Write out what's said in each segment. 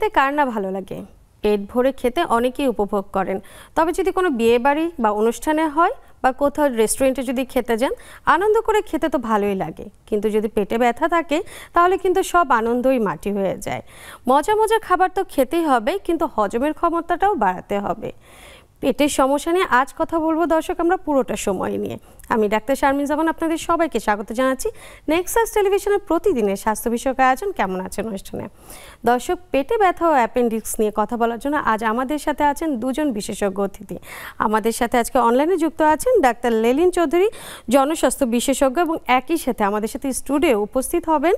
খেতে কার না ভালো লাগে? পেট ভরে খেতে অনেকেই উপভোগ করেন। তবে যদি কোনো বিয়ে বাড়ি বা অনুষ্ঠানে হয় বা কোথাও রেস্টুরেন্টে যদি খেতে যান, আনন্দ করে খেতে তো ভালোই লাগে, কিন্তু যদি পেটে ব্যথা থাকে তাহলে কিন্তু সব আনন্দই মাটি হয়ে যায়। মজা মজা খাবার তো খেতেই হবে, কিন্তু হজমের ক্ষমতাটাও বাড়াতে হবে। পেটের সমস্যা নিয়ে আজ কথা বলবো দর্শক, আমরা পুরোটা সময় নিয়ে। আমি ডাক্তার শারমিন জামান আপনাদের সবাইকে স্বাগত জানাচ্ছি নেক্সাস টেলিভিশনের প্রতিদিনের স্বাস্থ্য বিষয়ক আয়োজন কেমন আছেন অনুষ্ঠানে। দর্শক, পেটে ব্যথা ও অ্যাপেন্ডিক্স নিয়ে কথা বলার জন্য আজ আমাদের সাথে আছেন দুজন বিশেষজ্ঞ অতিথি। আমাদের সাথে আজকে অনলাইনে যুক্ত আছেন ডাক্তার লেলিন চৌধুরী, জনস্বাস্থ্য বিশেষজ্ঞ, এবং একই সাথে আমাদের সাথে স্টুডিও উপস্থিত হবেন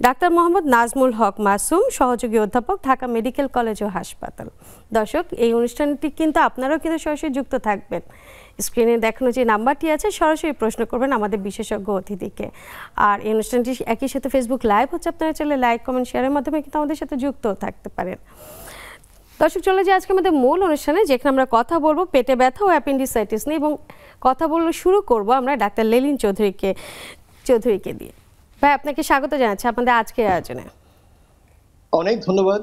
ডাক্তার মোহাম্মদ নাজমুল হক মাসুম, সহযোগী অধ্যাপক, ঢাকা মেডিকেল কলেজ ও হাসপাতাল। দর্শক, এই অনুষ্ঠানটি কিন্তু আপনারাও কিন্তু সরাসরি যুক্ত থাকবেন। স্ক্রিনে দেখানো যে নাম্বারটি আছে, সরাসরি প্রশ্ন করবেন আমাদের বিশেষজ্ঞ অতিথিকে। আর এই অনুষ্ঠানটি একই সাথে ফেসবুক লাইভ হচ্ছে, আপনারা চাইলে লাইক, কমেন্ট, শেয়ারের মাধ্যমে কিন্তু আমাদের সাথে যুক্ত থাকতে পারেন। দর্শক, চলে যায় আজকে আমাদের মূল অনুষ্ঠানে, যেখানে আমরা কথা বলবো পেটে ব্যথা ও অ্যাপেন্ডিসাইটিস নিয়ে, এবং কথা বলতে শুরু করব আমরা ডাক্তার লেলিন চৌধুরীকে দিয়ে। ভাই, আপনাকে স্বাগত জানাচ্ছি আপনাদের আজকের আয়োজনে। অনেক ধন্যবাদ।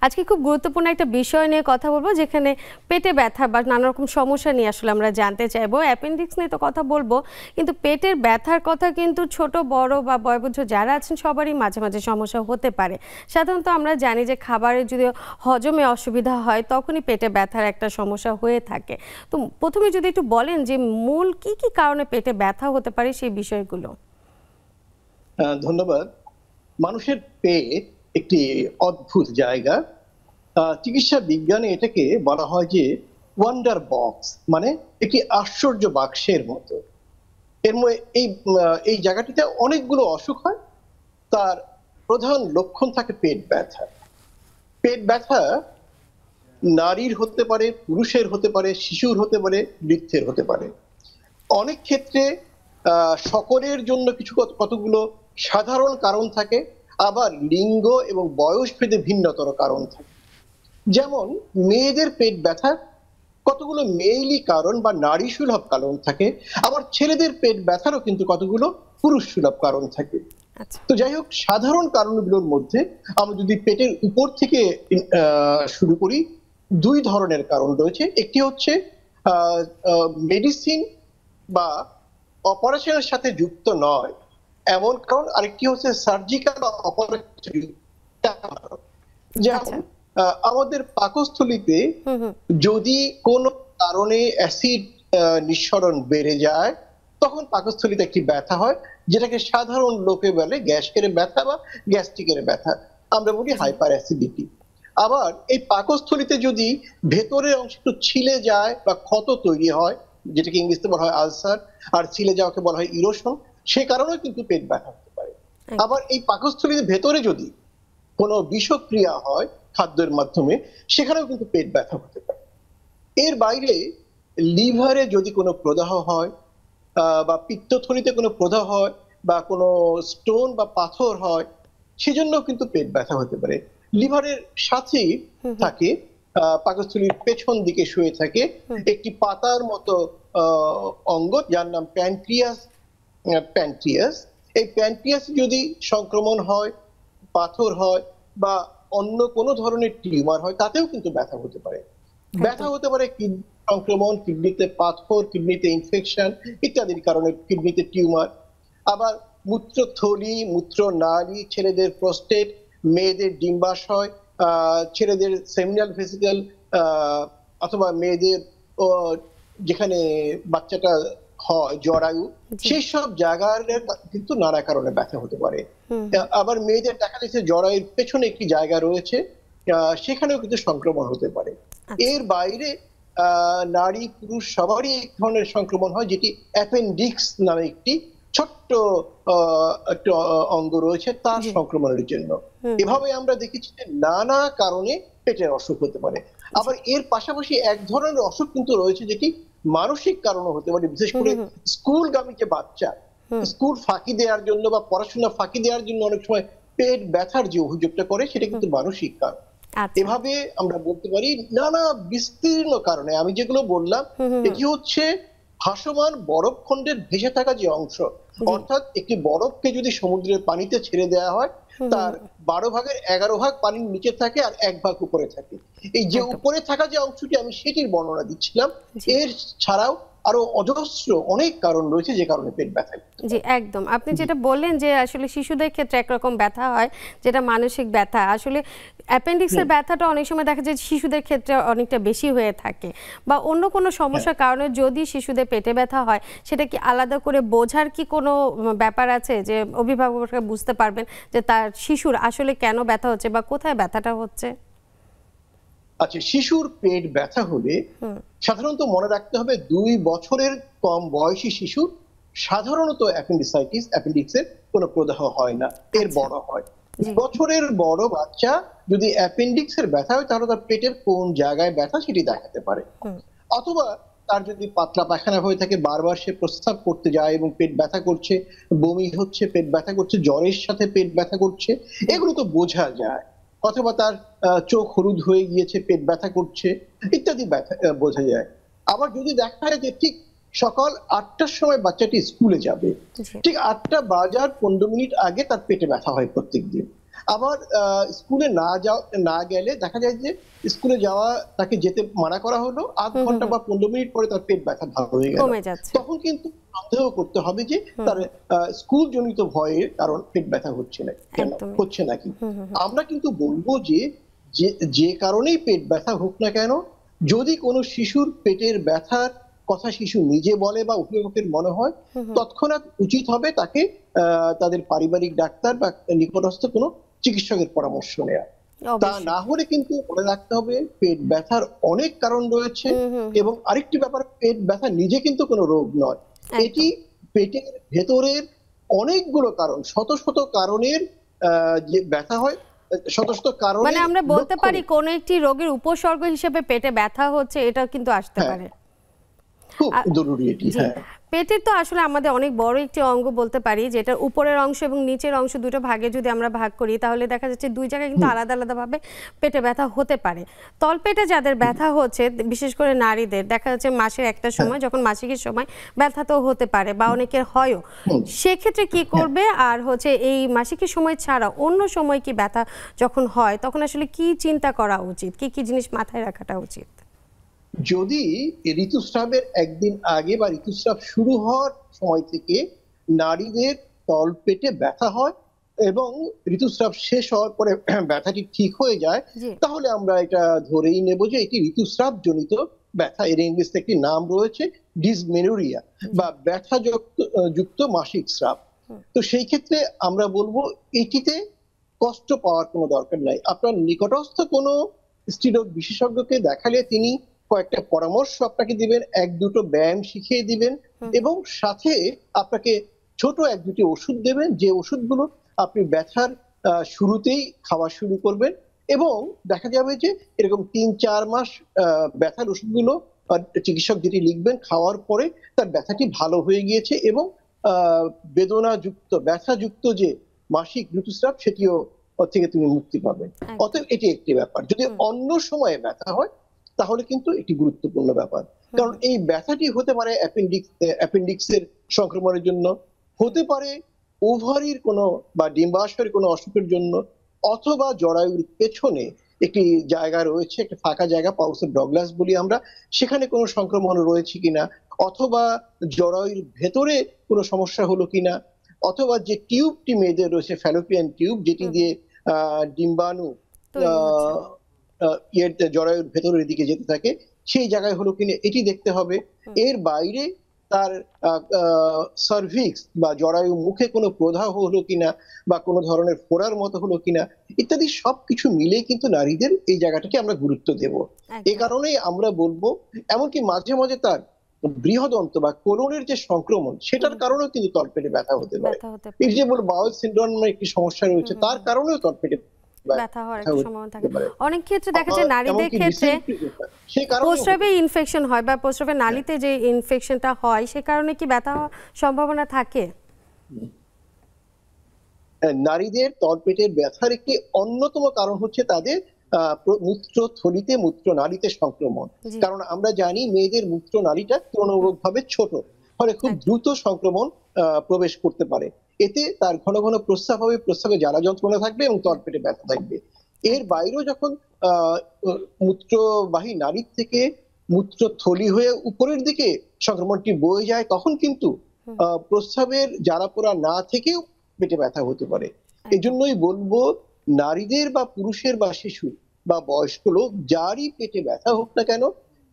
আজকে খুব গুরুত্বপূর্ণ একটা বিষয় নিয়ে কথা বলবো, যেখানে পেটে ব্যথা বা নানা রকম সমস্যা নিয়ে আসলে আমরা জানতে চাইবো। অ্যাপেন্ডিক্স নিয়ে তো কথা বলবো, কিন্তু পেটের ব্যথার কথা কিন্তু ছোট বড় বা বয়োবৃদ্ধ যারা আছেন সবারই মাঝে মাঝে সমস্যা হতে পারে। সাধারণত আমরা জানি যে খাবারের যদি হজমে অসুবিধা হয় তখনই পেটে ব্যথার একটা সমস্যা হয়ে থাকে। তো প্রথমে যদি একটু বলেন যে মূল কি কি কারণে পেটে ব্যথা হতে পারে সেই বিষয়গুলো। ধন্যবাদ। মানুষের পেট একটি অদ্ভুত জায়গা। চিকিৎসা বিজ্ঞানে এটাকে বলা হয় যে ওয়ান্ডার বক্স, মানে একটি আশ্চর্য বাক্সের মতো। এই জায়গাটিতে অনেকগুলো অসুখ হয়। তার প্রধান লক্ষণ থাকে পেট ব্যথা। পেট ব্যথা নারীর হতে পারে, পুরুষের হতে পারে, শিশুর হতে পারে, বৃদ্ধের হতে পারে। অনেক ক্ষেত্রে সকলের জন্য কতগুলো সাধারণ কারণ থাকে, আবার লিঙ্গ এবং বয়স ভেদে ভিন্নতর কারণ থাকে। যেমন মেয়েদের পেট ব্যথার কতগুলো মেইলি কারণ বা নারী সুলভ কারণ থাকে, আবার ছেলেদের পেট ব্যথারও কিন্তু কতগুলো পুরুষ সুলভ কারণ থাকে। তো যাই হোক, সাধারণ কারণগুলোর মধ্যে আমরা যদি পেটের উপর থেকে শুরু করি, দুই ধরনের কারণ রয়েছে। একটি হচ্ছে মেডিসিন বা অপারেশনের সাথে যুক্ত নয় এমন কারণ, আরেকটি হচ্ছে সার্জিক্যাল অপারেশন। যেমন আমাদের পাকস্থলীতে যদি কোনো কারণে অ্যাসিড নিঃসরণ বেড়ে যায়, তখন পাকস্থলীতে একটি ব্যথা হয়, যেটাকে সাধারণ লোকে বলে গ্যাসের ব্যথা বা গ্যাস্ট্রিকের ব্যথা, আমরা বলি হাইপার অ্যাসিডিটি। আবার এই পাকস্থলীতে যদি ভেতরের অংশ একটু ছিলে যায় বা ক্ষত তৈরি হয়, যেটাকে ইংরেজিতে বলা হয় আলসার, আর ছিলে যাওয়াকে বলা হয় ইরোশন, সে কারণেও কিন্তু পেট ব্যথা হতে পারে। আবার এই পাকস্থলীর ভেতরে যদি কোনো বিষক্রিয়া হয় খাদ্যের মাধ্যমে, সেখানেও কিন্তু পেট ব্যথা হতে পারে। এর বাইরে লিভারে যদি কোনো প্রদাহ হয়, বা পিত্তথলিতে কোনো প্রদাহ হয়, বা কোনো স্টোন বা পাথর হয়, সেজন্য কিন্তু পেট ব্যথা হতে পারে। লিভারের সাথেই থাকে পাকস্থলীর পেছন দিকে শুয়ে থাকে একটি পাতার মতো অঙ্গ, যার নাম প্যানক্রিয়াস। এই প্যানক্রিয়াস যদি সংক্রমণ হয়, পাথর হয়, বা অন্য কোনো ধরনের টিউমার হয়, তাতেও কিন্তু ব্যথা হতে পারে। ব্যথা হতে পারে কিডনি সংক্রমণ, কিডনিতে পাথর, কিডনিতে ইনফেকশন ইত্যাদির কারণে, কিডনিতে টিউমার। আবার মূত্রথলি, মূত্রনালী, ছেলেদের প্রস্টেট, মেয়েদের ডিম্বাশয়, ছেলেদের সেমিনাল ভেসিকল, অথবা মেয়েদের যেখানে বাচ্চাটা হয় জরায়ু, সেই সব জায়গার কিন্তু নানা কারণে ব্যথা হতে পারে। আবার মেয়েদের দেখা যাচ্ছে জরায়ুর পেছনে একটি জায়গা রয়েছে, সেখানেও কিন্তু সংক্রমণ হতে পারে। এর বাইরে নারী পুরুষ সবারই এক ধরনের সংক্রমণ হয়, যেটি অ্যাপেন্ডিক্স নামে একটি ছোট্ট একটা অঙ্গ রয়েছে, তার সংক্রমণের জন্য। এভাবে আমরা দেখেছি যে নানা কারণে পেটের অসুখ হতে পারে। আবার এর পাশাপাশি এক ধরনের অসুখ কিন্তু রয়েছে, যেটি মানসিক কারণে হতে পারে। বিশেষ করে স্কুলগামী যে বাচ্চা, স্কুল ফাঁকি দেওয়ার জন্য বা পড়াশোনা ফাঁকি দেওয়ার জন্য অনেক সময় পেট ব্যথার যে অভিযোগটা করে, সেটা কিন্তু মানসিক কারণ। এভাবে আমরা বলতে পারি নানা বিস্তীর্ণ কারণে। আমি যেগুলো বললাম, এটি হচ্ছে ভাসমান বরফখণ্ডের ভেসে থাকা যে অংশ, অর্থাৎ একটি বরফকে যদি সমুদ্রের পানিতে ছেড়ে দেওয়া হয়, তার 12 ভাগের 11 ভাগ পানির নিচে থাকে আর 1 ভাগ উপরে থাকে। এই যে উপরে থাকা যে অংশটি আমি সেটির বর্ণনা দিচ্ছিলাম, এর ছাড়াও আরো অজস্র অনেক কারণ রয়েছে যে কারণে পেট ব্যথা। জি একদম, আপনি যেটা বললেন যে আসলে শিশুদের ক্ষেত্রে একরকম ব্যথা হয় যেটা মানসিক ব্যথা, আসলে অ্যাপেন্ডিক্সের ব্যথাটা অনেক সময় দেখা যায় শিশুদের ক্ষেত্রে অনেকটা বেশি হয়ে থাকে, বা অন্য কোনো সমস্যার কারণে যদি শিশুদের পেটে ব্যথা হয় সেটা কি আলাদা করে বোঝার কি কোনো ব্যাপার আছে যে অভিভাবকরা বুঝতে পারবেন যে তার শিশুর আসলে কেন ব্যথা হচ্ছে বা কোথায় ব্যথাটা হচ্ছে? আচ্ছা, শিশুর পেট ব্যথা হলে সাধারণত মনে রাখতে হবে 2 বছরের কম বয়সী শিশু সাধারণত অ্যাপেন্ডিক্সের কোনো প্রদাহ হয় না, এর বড় হয়। বছরের বড় বাচ্চা যদি অ্যাপেন্ডিক্সের ব্যথা হয় তাহলে তার পেটের কোন জায়গায় ব্যথা সেটি দেখাতে পারে। অথবা তার যদি পাতলা পায়খানা হয়ে থাকে, বারবার সে প্রস্রাব করতে যায় এবং পেট ব্যথা করছে, বমি হচ্ছে, পেট ব্যথা করছে, জ্বরের সাথে পেট ব্যথা করছে, এগুলো তো বোঝা যায়। অথবা তার চোখ হলুদ হয়ে গিয়েছে, পেট ব্যথা করছে, ইত্যাদি ব্যথা বোঝা যায়। আবার যদি দেখা যায় যে ঠিক সকাল 8টার সময় বাচ্চাটি স্কুলে যাবে, ঠিক 8টা বাজার 15 মিনিট আগে তার পেটে ব্যথা হয় প্রত্যেকদিন। আবার স্কুলে না গেলে দেখা যায় যে স্কুলে যাওয়া তাকে যেতে মানা করা হলো, আধ ঘন্টা বা 15 মিনিট পরে তার পেট ব্যথা ভালো হয়ে গেল। তখন কিন্তু সন্দেহ করতে হবে যে তার স্কুল জনিত ভয়ে কারণ পেট ব্যথা হচ্ছে না কেন, হচ্ছে নাকি। আমরা কিন্তু বলবো যে যে কারণেই পেট ব্যথা হোক না কেন, যদি কোনো শিশুর পেটের ব্যথার কথা শিশু নিজে বলে বা অভিভাবকের মনে হয়, তৎক্ষণাৎ উচিত হবে তাকে তাদের পারিবারিক ডাক্তার বা নিকটস্থ কোনো চিকিৎসকের পরামর্শ নেওয়া। তা না হলে কিন্তু মনে রাখতে হবে পেট ব্যথার অনেক কারণ রয়েছে, এবং আরেকটি ব্যাপার, পেট ব্যথা নিজে কিন্তু কোনো রোগ নয়, এটি পেটের ভেতরের অনেকগুলো কারণ, শত শত কারণের যে ব্যথা হয়, শত শত কারণ, মানে আমরা বলতে পারি কোন একটি রোগের উপসর্গ হিসেবে পেটে ব্যথা হচ্ছে এটা কিন্তু আসতে পারে। খুব জরুরি এটি। পেটের তো আসলে আমাদের অনেক বড় একটি অঙ্গ বলতে পারি, যেটা উপরের অংশ এবং নিচের অংশ দুটো ভাগে যদি আমরা ভাগ করি তাহলে দেখা যাচ্ছে দুই জায়গায় কিন্তু আলাদা আলাদাভাবে পেটে ব্যথা হতে পারে। তলপেটে যাদের ব্যথা হচ্ছে, বিশেষ করে নারীদের দেখা যাচ্ছে মাসের একটা সময় যখন মাসিকের সময় ব্যথা তো হতে পারে বা অনেকের হয়ও, সেক্ষেত্রে কি করবে? আর হচ্ছে এই মাসিকের সময় ছাড়া অন্য সময় কি ব্যথা যখন হয় তখন আসলে কি চিন্তা করা উচিত, কি কি জিনিস মাথায় রাখাটা উচিত? যদি ঋতুস্রাবের একদিন আগে বা ঋতুস্রাব শুরু হওয়ার সময় থেকে নারীদের তলপেটে ব্যথা হয় এবং ঋতুস্রাব শেষ হওয়ার পরে ব্যথাটি ঠিক হয়ে যায়, তাহলে আমরা এটা ধরেই নেব যে এটি ঋতুস্রাব জনিত ব্যথা। এর ইংলিশে একটি নাম রয়েছে, ডিসমেনোরিয়া বা ব্যথা যুক্ত মাসিক স্রাব। তো সেই ক্ষেত্রে আমরা বলবো এটিতে কষ্ট পাওয়ার কোনো দরকার নাই। আপনার নিকটস্থ কোনো স্ত্রীরোগ বিশেষজ্ঞকে দেখালে তিনি কয়েকটা পরামর্শ আপনাকে দিবেন, 1-2টো ব্যায়াম শিখিয়ে দিবেন এবং সাথে আপনাকে ছোট 1-2টি ওষুধ দেবেন, যে ওষুধগুলো আপনি ব্যথার শুরুতেই খাওয়া শুরু করবেন এবং দেখা যাবে যে এরকম 3-4 মাস ব্যথার ওষুধগুলো চিকিৎসক যেটি লিখবেন খাওয়ার পরে তার ব্যথাটি ভালো হয়ে গিয়েছে এবং বেদনাযুক্ত ব্যথাযুক্ত যে মাসিক ঋতুস্রাব সেটিও থেকে তুমি মুক্তি পাবেন। অতএব এটি একটি ব্যাপার। যদি অন্য সময়ে ব্যথা হয় তাহলে কিন্তু এটি গুরুত্বপূর্ণ ব্যাপার, কারণ এই ব্যথাটি হতে পারে অ্যাপেন্ডিক্সের সংক্রমণের জন্য, হতে পারে ওভারির কোনো বা ডিম্বাশয়ের কোনো অসুখের জন্য, অথবা জরায়ুর পেছনে একটি জায়গা রয়েছে, একটা ফাঁকা জায়গা, পাউস অফ ডগলাস বলি আমরা, সেখানে কোনো সংক্রমণ রয়েছে কিনা, অথবা জরায়ুর ভেতরে কোনো সমস্যা হলো কিনা, অথবা যে টিউবটি মেয়েদের রয়েছে ফ্যালোপিয়ান টিউব, যেটি দিয়ে ডিম্বাণু জরায়ুর ভেতরের দিকে যেতে থাকে, সেই জায়গায় হলো কিনা এটি দেখতে হবে। এর বাইরে তার সার্ভিক্স বা জরায়ু মুখে কোনো প্রদাহ হলো কিনা বা কোনো ধরনের ফোড়ার মতো হলো কিনা ইত্যাদি সবকিছু মিলে কিন্তু নারীদের এই জায়গাটাকে আমরা গুরুত্ব দেব। এই কারণেই আমরা বলবো, এমনকি মাঝে মাঝে তার বৃহদন্ত বা কোলনের যে সংক্রমণ সেটার কারণেও কিন্তু তলপেটে ব্যথা হতে পারে। এই যে বাউল সিনড্রোমের একটি সমস্যা রয়েছে, তার কারণেও তলপেটে ব্যথা হওয়ার একটা সম্ভাবনা থাকে। অনেক ক্ষেত্রে দেখা যায় নারীদের ক্ষেত্রে প্রস্রাবে ইনফেকশন হয় বা প্রস্রাবের নালীতে যে ইনফেকশনটা হয় সে কারণে কি ব্যথা হওয়ার সম্ভাবনা থাকে? নারীদের তলপেটের ব্যথার একটি অন্যতম কারণ হচ্ছে তাদের মূত্রথলিতে মূত্রনালীতে সংক্রমণ। কারণ আমরা জানি মেয়েদের মূত্রনালীটা তুলনামূলকভাবে ছোট, ফলে খুব দ্রুত সংক্রমণ প্রবেশ করতে পারে এতে তার ঘন ঘন প্রস্রাব হবে, প্রস্রাবে জ্বালা যন্ত্রণা থাকবে এবং তলপেটে ব্যথা থাকবে। এর বাইরেও যখন মূত্রবাহী নালীর থেকে মূত্রথলি হয়ে উপরের দিকে সংক্রমণটি বয়ে যায়, তখন কিন্তু প্রস্রাবের জ্বালা পোড়া না থেকেও পেটে ব্যথা হতে পারে। এজন্যই বলবো, নারীদের বা পুরুষের বা শিশু বা বয়স্ক লোক যারই পেটে ব্যথা হোক না কেন,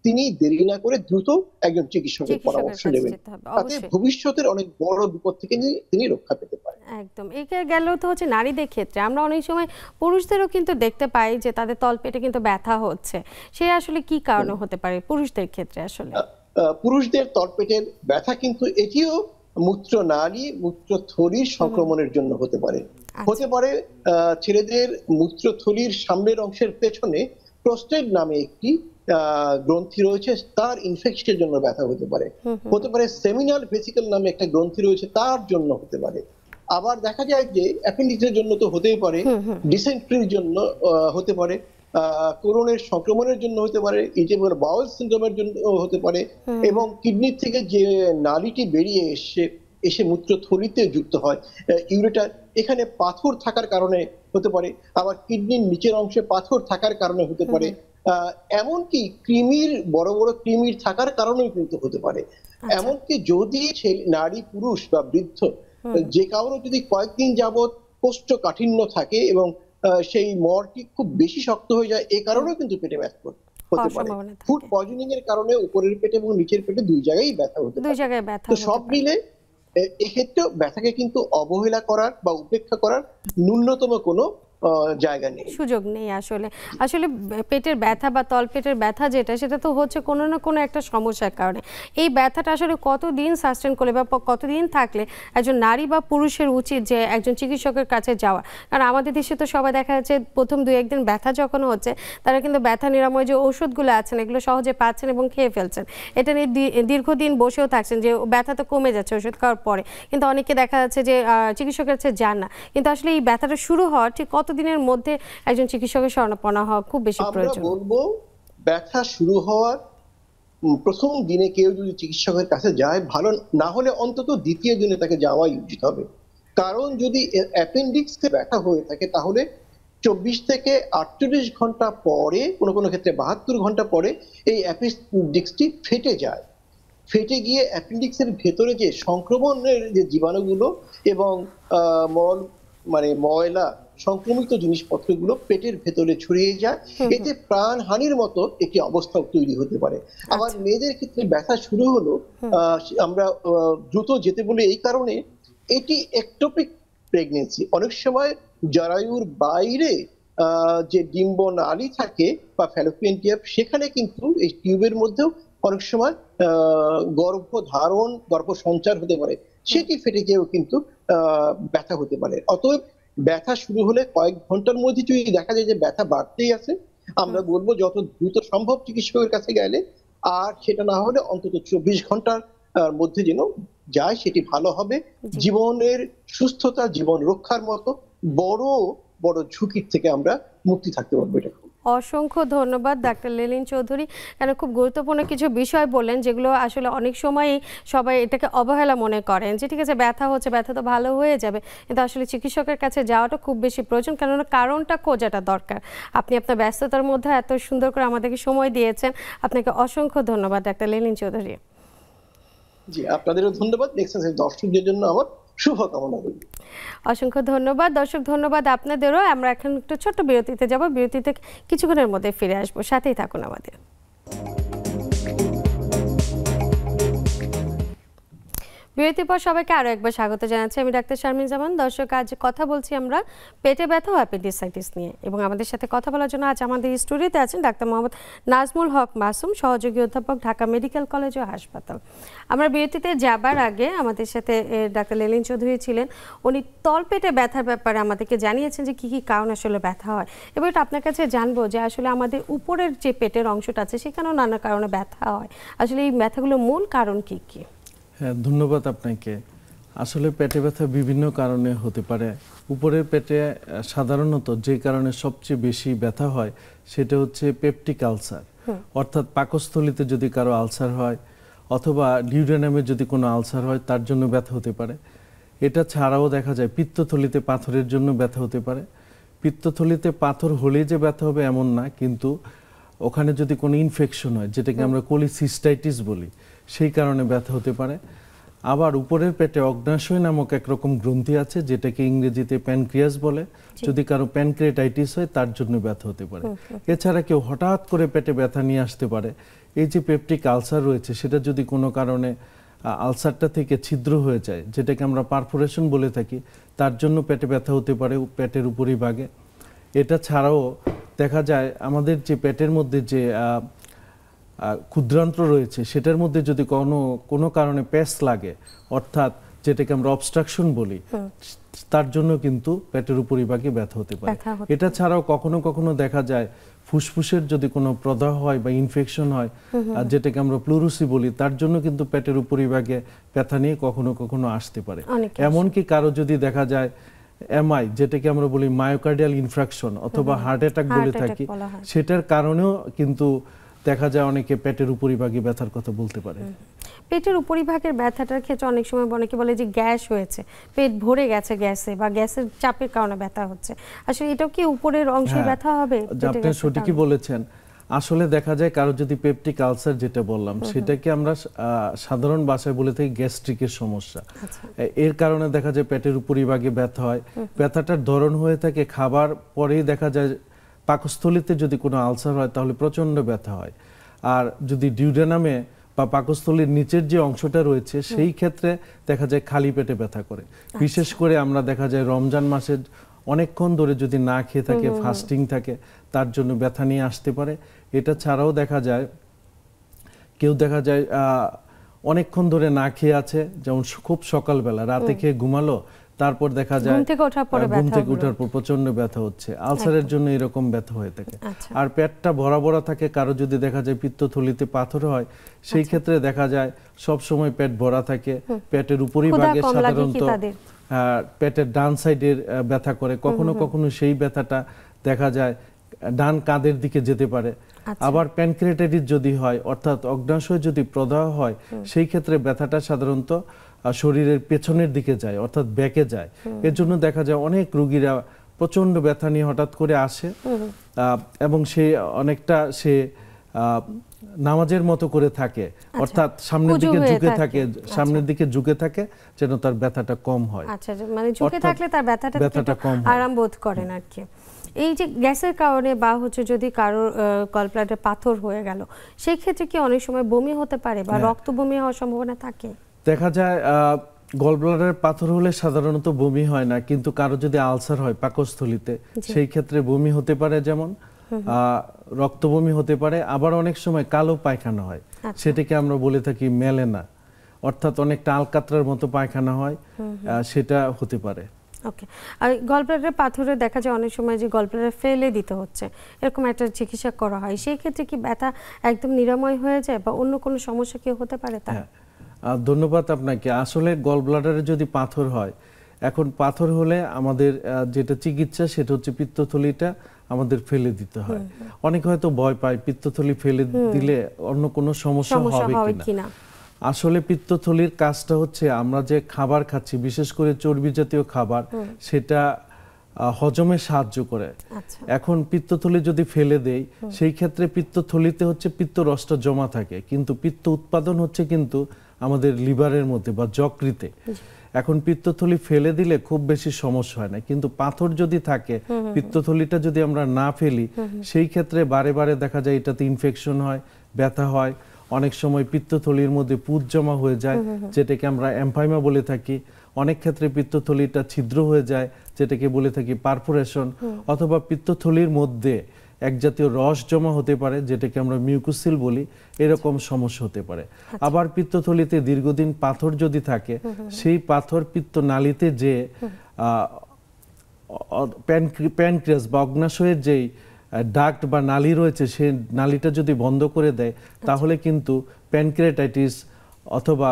তিনি দেরি না করে দ্রুত একজন চিকিৎসকের পরামর্শ নেবেন, তাতে ভবিষ্যতের অনেক বড় বিপদ থেকে তিনি রক্ষা পেতে পারেন। একদম। একে গেল তো হচ্ছে নারীদের ক্ষেত্রে, আমরা অনেক সময় পুরুষদেরও কিন্তু দেখতে পাই যে তাদের তলপেটে কিন্তু ব্যথা হচ্ছে, সে আসলে কি কারণে হতে পারে পুরুষদের ক্ষেত্রে? আসলে পুরুষদের তলপেটের ব্যথা কিন্তু এটিও মূত্রনালী মূত্রথলির সংক্রমণের জন্য হতে পারে। হতে পারে ছেলেদের মূত্রথলির সামনের অংশের পেছনে প্রোস্টেট নামে একটি গ্রন্থি রয়েছে, তার ইনফেকশনের জন্য ব্যথা হতে পারে। হতে পারে সেমিনাল ভেসিকল নামে একটা গ্রন্থি রয়েছে, তার জন্য হতে পারে। আবার দেখা যায় যে অ্যাপেন্ডিক্সের জন্য তো হতেই পারে, ডিসেন্ট্রির জন্য হতে পারে, কোলনের সংক্রমণের জন্য হতে পারে, ইরিটেবল বাউল সিনড্রোমের জন্য হতে পারে, এবং কিডনির থেকে যে নালীটি বেরিয়ে এসে মূত্রথলিতে যুক্ত হয় ইউরেটার, এখানে পাথর থাকার কারণে হতে পারে। আবার কিডনির নিচের অংশে পাথর থাকার কারণে হতে পারে, এমনকি কৃমির বড় বড় কৃমির থাকার কারণেও কিন্তু হতে পারে। এমনকি যদি নারী পুরুষ বা বৃদ্ধ যে কারণে যদি কয়েকদিন যাবৎ কোষ্ঠকাঠিন্য থাকে এবং সেই মরটি খুব বেশি শক্ত হয়ে যায়, এই কারণেও কিন্তু পেটে ব্যথা হতে পারে। ফুড পয়জনিং এর কারণে উপরের পেটে এবং নিচের পেটে দুই জায়গায় ব্যথা হতে পারে। তো সব মিলে এক্ষেত্রেও ব্যথাকে কিন্তু অবহেলা করার বা উপেক্ষা করার ন্যূনতম কোনো জায়গা নেই, সুযোগ নেই। আসলে পেটের ব্যথা বা তলপেটের ব্যথা যেটা, সেটা তো হচ্ছে কোনো না কোনো একটা সমস্যার কারণে। এই ব্যথাটা আসলে কতদিন সাস্টেন করলে বা কতদিন থাকলে একজন নারী বা পুরুষের উচিত যে একজন চিকিৎসকের কাছে যাওয়া? কারণ আমাদের দেশে তো সবাই দেখা যাচ্ছে প্রথম 2-1 দিন ব্যথা যখন হচ্ছে, তারা কিন্তু ব্যথা নিরাময় যে ওষুধগুলো আছেন এগুলো সহজে পাচ্ছেন এবং খেয়ে ফেলছেন। এটা নিয়ে দীর্ঘদিন বসেও থাকছেন যে ব্যথা তো কমে যাচ্ছে ওষুধ খাওয়ার পরে, কিন্তু অনেকে দেখা যাচ্ছে যে চিকিৎসকের কাছে যান না। কিন্তু আসলে এই ব্যথাটা শুরু হওয়ার ঠিক দিনের মধ্যে একজন চিকিৎসকের শরণাপন্ন হওয়া খুব বেশি প্রয়োজন? আমরা বলবো, ব্যথা শুরু হওয়ার প্রথম দিনে কেউ যদি চিকিৎসকের কাছে যায়, ভালো না হলে অন্তত দ্বিতীয় দিনে তাকে যাওয়াই উচিত হবে। কারণ যদি অ্যাপেন্ডিক্সে ব্যথা হয়ে থাকে, তাহলে 24 থেকে 48 ঘন্টা পরে, কোনো কোনো ক্ষেত্রে 72 ঘন্টা পরে এই অ্যাপেন্ডিক্সটি ফেটে যায়। ফেটে গিয়ে অ্যাপেন্ডিক্সের ভেতরে যে সংক্রমণের যে জীবাণুগুলো এবং ময়লা সংক্রমিত জিনিসপত্রগুলো পেটের ভেতরে ছড়িয়ে যায়, এতে প্রাণহানির মতো একটি অবস্থা তৈরি হতে পারে। আবার মেয়েদের ক্ষেত্রে ব্যথা শুরু হলো, আমরা দ্রুত যেতে বলি এই কারণে, এটি একটোপিক প্রেগনেন্সি। অনেক সময় জরায়ুর বাইরে যে ডিম্ব নালী থাকে বা ফ্যালোপিয়ান টিউব, সেখানে কিন্তু এই টিউবের মধ্যেও অনেক সময় গর্ভধারণ গর্ভ সঞ্চার হতে পারে, সেটি ফেটে গিয়েও কিন্তু ব্যথা হতে পারে। অতএব ব্যথা শুরু হলে কয়েক ঘন্টার মধ্যে যদি দেখা যায় যে ব্যথা বাড়তেই আছে, আমরা বলবো যত দ্রুত সম্ভব চিকিৎসকের কাছে গেলে, আর সেটা না হলে অন্তত 24 ঘন্টার মধ্যে যেন যায়, সেটি ভালো হবে। জীবনের সুস্থতা, জীবন রক্ষার মতো বড় বড় ঝুঁকির থেকে আমরা মুক্তি থাকতে পারবো। এটা অসংখ্য ধন্যবাদ ডাক্তার লেলিন চৌধুরী, কেন খুব গুরুত্বপূর্ণ কিছু বিষয় বললেন যেগুলো আসলে অনেক সময়ই সবাই এটাকে অবহেলা মনে করেন যে ঠিক আছে ব্যথা হচ্ছে, ব্যথা তো ভালো হয়ে যাবে, কিন্তু আসলে চিকিৎসকের কাছে যাওয়াটা খুব বেশি প্রয়োজন, কেননা কারণটা খোঁজাটা দরকার। আপনি আপনার ব্যস্ততার মধ্যে এত সুন্দর করে আমাদেরকে সময় দিয়েছেন, আপনাকে অসংখ্য ধন্যবাদ ডাক্তার লেলিন চৌধুরী। জি, আপনাদেরও ধন্যবাদ। নেক্সাসের দর্শকদের জন্য আমার শুভকামনা রইল। অসংখ্য ধন্যবাদ দর্শক, ধন্যবাদ আপনাদেরও। আমরা এখন একটু ছোট্ট বিরতিতে যাব, বিরতিতে কিছুক্ষণের মধ্যে ফিরে আসবো, সাথেই থাকুন আমাদের। বিরতির পর সবাইকে আরও একবার স্বাগত জানাচ্ছি, আমি ডাক্তার শারমিন জামান। দর্শক, আজ কথা বলছি আমরা পেটে ব্যথা ও অ্যাপেন্ডিসাইটিস নিয়ে, এবং আমাদের সাথে কথা বলার জন্য আজ আমাদের স্টুডিওতে আছেন ডাক্তার মোহাম্মদ নাজমুল হক মাসুম, সহযোগী অধ্যাপক, ঢাকা মেডিকেল কলেজ ও হাসপাতাল। আমরা বিরতিতে যাবার আগে আমাদের সাথে ডাক্তার লেলিন চৌধুরী ছিলেন, উনি তলপেটে ব্যথার ব্যাপারে আমাদেরকে জানিয়েছেন যে কী কী কারণ আসলে ব্যথা হয়। এবার এটা আপনার কাছে জানবো যে আসলে আমাদের উপরের যে পেটের অংশটা আছে সেখানেও নানা কারণে ব্যথা হয়, আসলে এই ব্যথাগুলোর মূল কারণ কী কী? হ্যাঁ, ধন্যবাদ আপনাকে। আসলে পেটে ব্যথা বিভিন্ন কারণে হতে পারে। উপরের পেটে সাধারণত যে কারণে সবচেয়ে বেশি ব্যথা হয় সেটা হচ্ছে পেপটিক আলসার, অর্থাৎ পাকস্থলীতে যদি কারো আলসার হয় অথবা ডিউডেনামে যদি কোনো আলসার হয়, তার জন্য ব্যথা হতে পারে। এটা ছাড়াও দেখা যায় পিত্তথলিতে পাথরের জন্য ব্যথা হতে পারে। পিত্তথলিতে পাথর হলেই যে ব্যথা হবে এমন না, কিন্তু ওখানে যদি কোনো ইনফেকশন হয়, যেটাকে আমরা কোলিসিস্টাইটিস বলি, সেই কারণে ব্যথা হতে পারে। আবার উপরের পেটে অগ্নাশয় নামক একরকম গ্রন্থি আছে, যেটাকে ইংরেজিতে প্যানক্রিয়াস বলে। যদি কারো প্যানক্রিয়াটাইটিস হয় তার জন্য ব্যথা হতে পারে। এছাড়া কেউ হঠাৎ করে পেটে ব্যথা নিয়ে আসতে পারে। এই যে পেপটিক আলসার রয়েছে, সেটা যদি কোনো কারণে আলসারটা থেকে ছিদ্র হয়ে যায়, যেটাকে আমরা পারফোরেশন বলে থাকি, তার জন্য পেটে ব্যথা হতে পারে পেটের উপরিভাগে। এটা ছাড়াও দেখা যায় আমাদের যে পেটের মধ্যে যে ক্ষুদ্রান্ত্র রয়েছে, সেটার মধ্যে যদি কোনো কারণে প্যাচ লাগে, অর্থাৎ যেটাকে আমরা অবস্ট্রাকশন বলি, তার জন্য কিন্তু পেটের উপরিভাগে ব্যথা হতে পারে। এটা ছাড়াও কখনো কখনো দেখা যায় ফুসফুসের যদি কোনো প্রদাহ হয় বা ইনফেকশন হয়, আর যেটাকে আমরা প্লুরুসি বলি, তার জন্য কিন্তু পেটের উপরিভাগে ব্যথা নিয়ে কখনো কখনো আসতে পারে। এমনকি কারো যদি দেখা যায় এমআই, যেটাকে আমরা বলি মায়োকার্ডিয়াল ইনফ্রাকশন অথবা হার্ট অ্যাটাক বলে থাকি, সেটার কারণেও কিন্তু দেখা যায় অনেকে পেটের উপরিভাগে ব্যথার কথা বলতে পারে। পেটের উপরিভাগের ব্যথাটার ক্ষেত্রে অনেক সময় অনেকে বলে যে গ্যাস হয়েছে, পেট ভরে গেছে গ্যাসে, বা গ্যাসের চাপের কারণে ব্যথা হচ্ছে। আসলে এটাও কি উপরের অংশে ব্যথা হবে? আপনি সঠিকই বলেছেন। আসলে দেখা যায় কারো যদি পেপটিক আলসার যেটা বললাম, সেটাকে আমরা সাধারণ ভাষায় বলে থাকি গ্যাস্ট্রিকের সমস্যা। এর কারণে দেখা যায় পেটের উপরিভাগে ব্যথা হয়। ব্যথাটার ধরন হয়ে থাকে খাবার পরেই দেখা যায় পাকস্থলীতে যদি কোনো আলসার হয় তাহলে প্রচন্ড ব্যথা হয়। আর যদি ডিউডেনামে বা পাকস্থলীর নিচের যে অংশটা রয়েছে, সেই ক্ষেত্রে দেখা যায় খালি পেটে ব্যথা করে। বিশেষ করে আমরা দেখা যায় রমজান মাসে অনেকক্ষণ ধরে যদি না খেয়ে থাকে, ফাস্টিং থাকে, তার জন্য ব্যথা নিয়ে আসতে পারে। এটা ছাড়াও দেখা যায় কেউ দেখা যায় অনেকক্ষণ ধরে না খেয়ে আছে, যেমন খুব সকালবেলা রাতে খেয়ে ঘুমালো, তারপর দেখা যায় ঘুম থেকে ওঠার পর প্রচন্ড ব্যথা হচ্ছে। আলসারের জন্য এরকম ব্যথা হয়ে থাকে। আর পেটটা ভরা ভরা থাকে, কারো যদি দেখা যায় পিত্তথলিতে পাথর হয়, সেই ক্ষেত্রে দেখা যায় সব সময় পেট ভরা থাকে। পেটের উপরিভাগে সাধারণত পেটের ডান সাইডের ব্যথা করে, কখনো কখনো সেই ব্যথাটা দেখা যায় ডান কাঁধের দিকে যেতে পারে। আবার প্যানক্রিয়াটাইটিস যদি হয়, অর্থাৎ অগ্নাশয় যদি প্রদাহ হয়, সেই ক্ষেত্রে ব্যথাটা সাধারণত শরীরের পেছনের দিকে যায়, অর্থাৎ ব্যাকে যায়। এর জন্য দেখা যায় অনেক রোগীরা প্রচন্ড ব্যথা নিয়ে হঠাৎ করে আসে, এবং সে অনেকটা নামাজের মতো করে থাকে, অর্থাৎ সামনের দিকে ঝুঁকে থাকে, সামনের দিকে ঝুঁকে থাকে, যেন তার ব্যথাটা কম হয়। আচ্ছা, মানে ঝুঁকে থাকলে তার ব্যথাটা কম আরাম বোধ করেন আর কি। এই যে গ্যাসের কারণে বা যদি কারোর গলব্লাডারে পাথর হয়ে গেল, সেই ক্ষেত্রে কি অনেক সময় বমি হতে পারে বা রক্ত বমি হওয়ার সম্ভাবনা থাকে? দেখা যায় গলব্লাডারে পাথর হলে সাধারণত বমি হয় না, কিন্তু কারো যদি আলসার হয় পাকস্থলীতে, সেই ক্ষেত্রে বমি হতে পারে, যেমন রক্ত বমি হতে পারে। আবার অনেক সময় কালো পায়খানা হয়, সেটাকে আমরা বলে থাকি মেলেনা, অর্থাৎ অনেকটা আলকাতরার মতো পায়খানা হয়, সেটা হতে পারে। ওকে। আর গলব্লাডারের পাথরে দেখা যায় অনেক সময় যে গলব্লাডার ফেলে দিতে হচ্ছে, এরকম একটা চিকিৎসা করা হয়, সেই ক্ষেত্রে কি ব্যথা একদম নিরাময় হয়ে যায় বা অন্য কোনো সমস্যা কি হতে পারে? ধন্যবাদ আপনাকে। আসলে গলব্লাডারে যদি পাথর হয়, এখন পাথর হলে আমাদের যেটা চিকিৎসা, সেটা হচ্ছে পিত্তথলিটা আমাদের ফেলে দিতে হয়। অনেকে হয়তো ভয় পায় পিত্তথলি ফেলে দিলে অন্য কোনো সমস্যা হবে কিনা। আসলে পিত্তথলির কাজটা হচ্ছে আমরা যে খাবার খাচ্ছি, বিশেষ করে চর্বি জাতীয় খাবার, সেটা হজমে সাহায্য করে। এখন পিত্তথলি যদি ফেলে দেই, সেই ক্ষেত্রে পিত্তথলিতে হচ্ছে পিত্তরসটা জমা থাকে, কিন্তু পিত্ত উৎপাদন হচ্ছে কিন্তু আমাদের লিভারের মধ্যে বা যকৃতে। এখন পিত্তথলি ফেলে দিলে খুব বেশি সমস্যা হয় না, কিন্তু পাথর যদি থাকে, পিত্তথলিটা যদি আমরা না ফেলি, সেই ক্ষেত্রে বারে বারে দেখা যায় এটাতে ইনফেকশন হয়, ব্যথা হয়। অনেক সময় পিত্তথলির মধ্যে পুঁজ জমা হয়ে যায়, যেটাকে আমরা এমফাইমা বলে থাকি। অনেক ক্ষেত্রে পিত্তথলিটা ছিদ্র হয়ে যায়, যেটাকে বলে থাকি পারফোরেশন। অথবা পিত্তথলির মধ্যে এক জাতীয় রস জমা হতে পারে, যেটাকে আমরা মিউকোসিল বলি, এরকম সমস্যা হতে পারে। আবার পিত্তথলিতে দীর্ঘদিন পাথর যদি থাকে, সেই পাথর পিত্তনালীতে যে প্যানক্রিয়াস বা অগ্নাশয়ের যেই ডাক্ট বা নালী রয়েছে, সেই নালীটা যদি বন্ধ করে দেয়, তাহলে কিন্তু প্যানক্রিয়াটাইটিস অথবা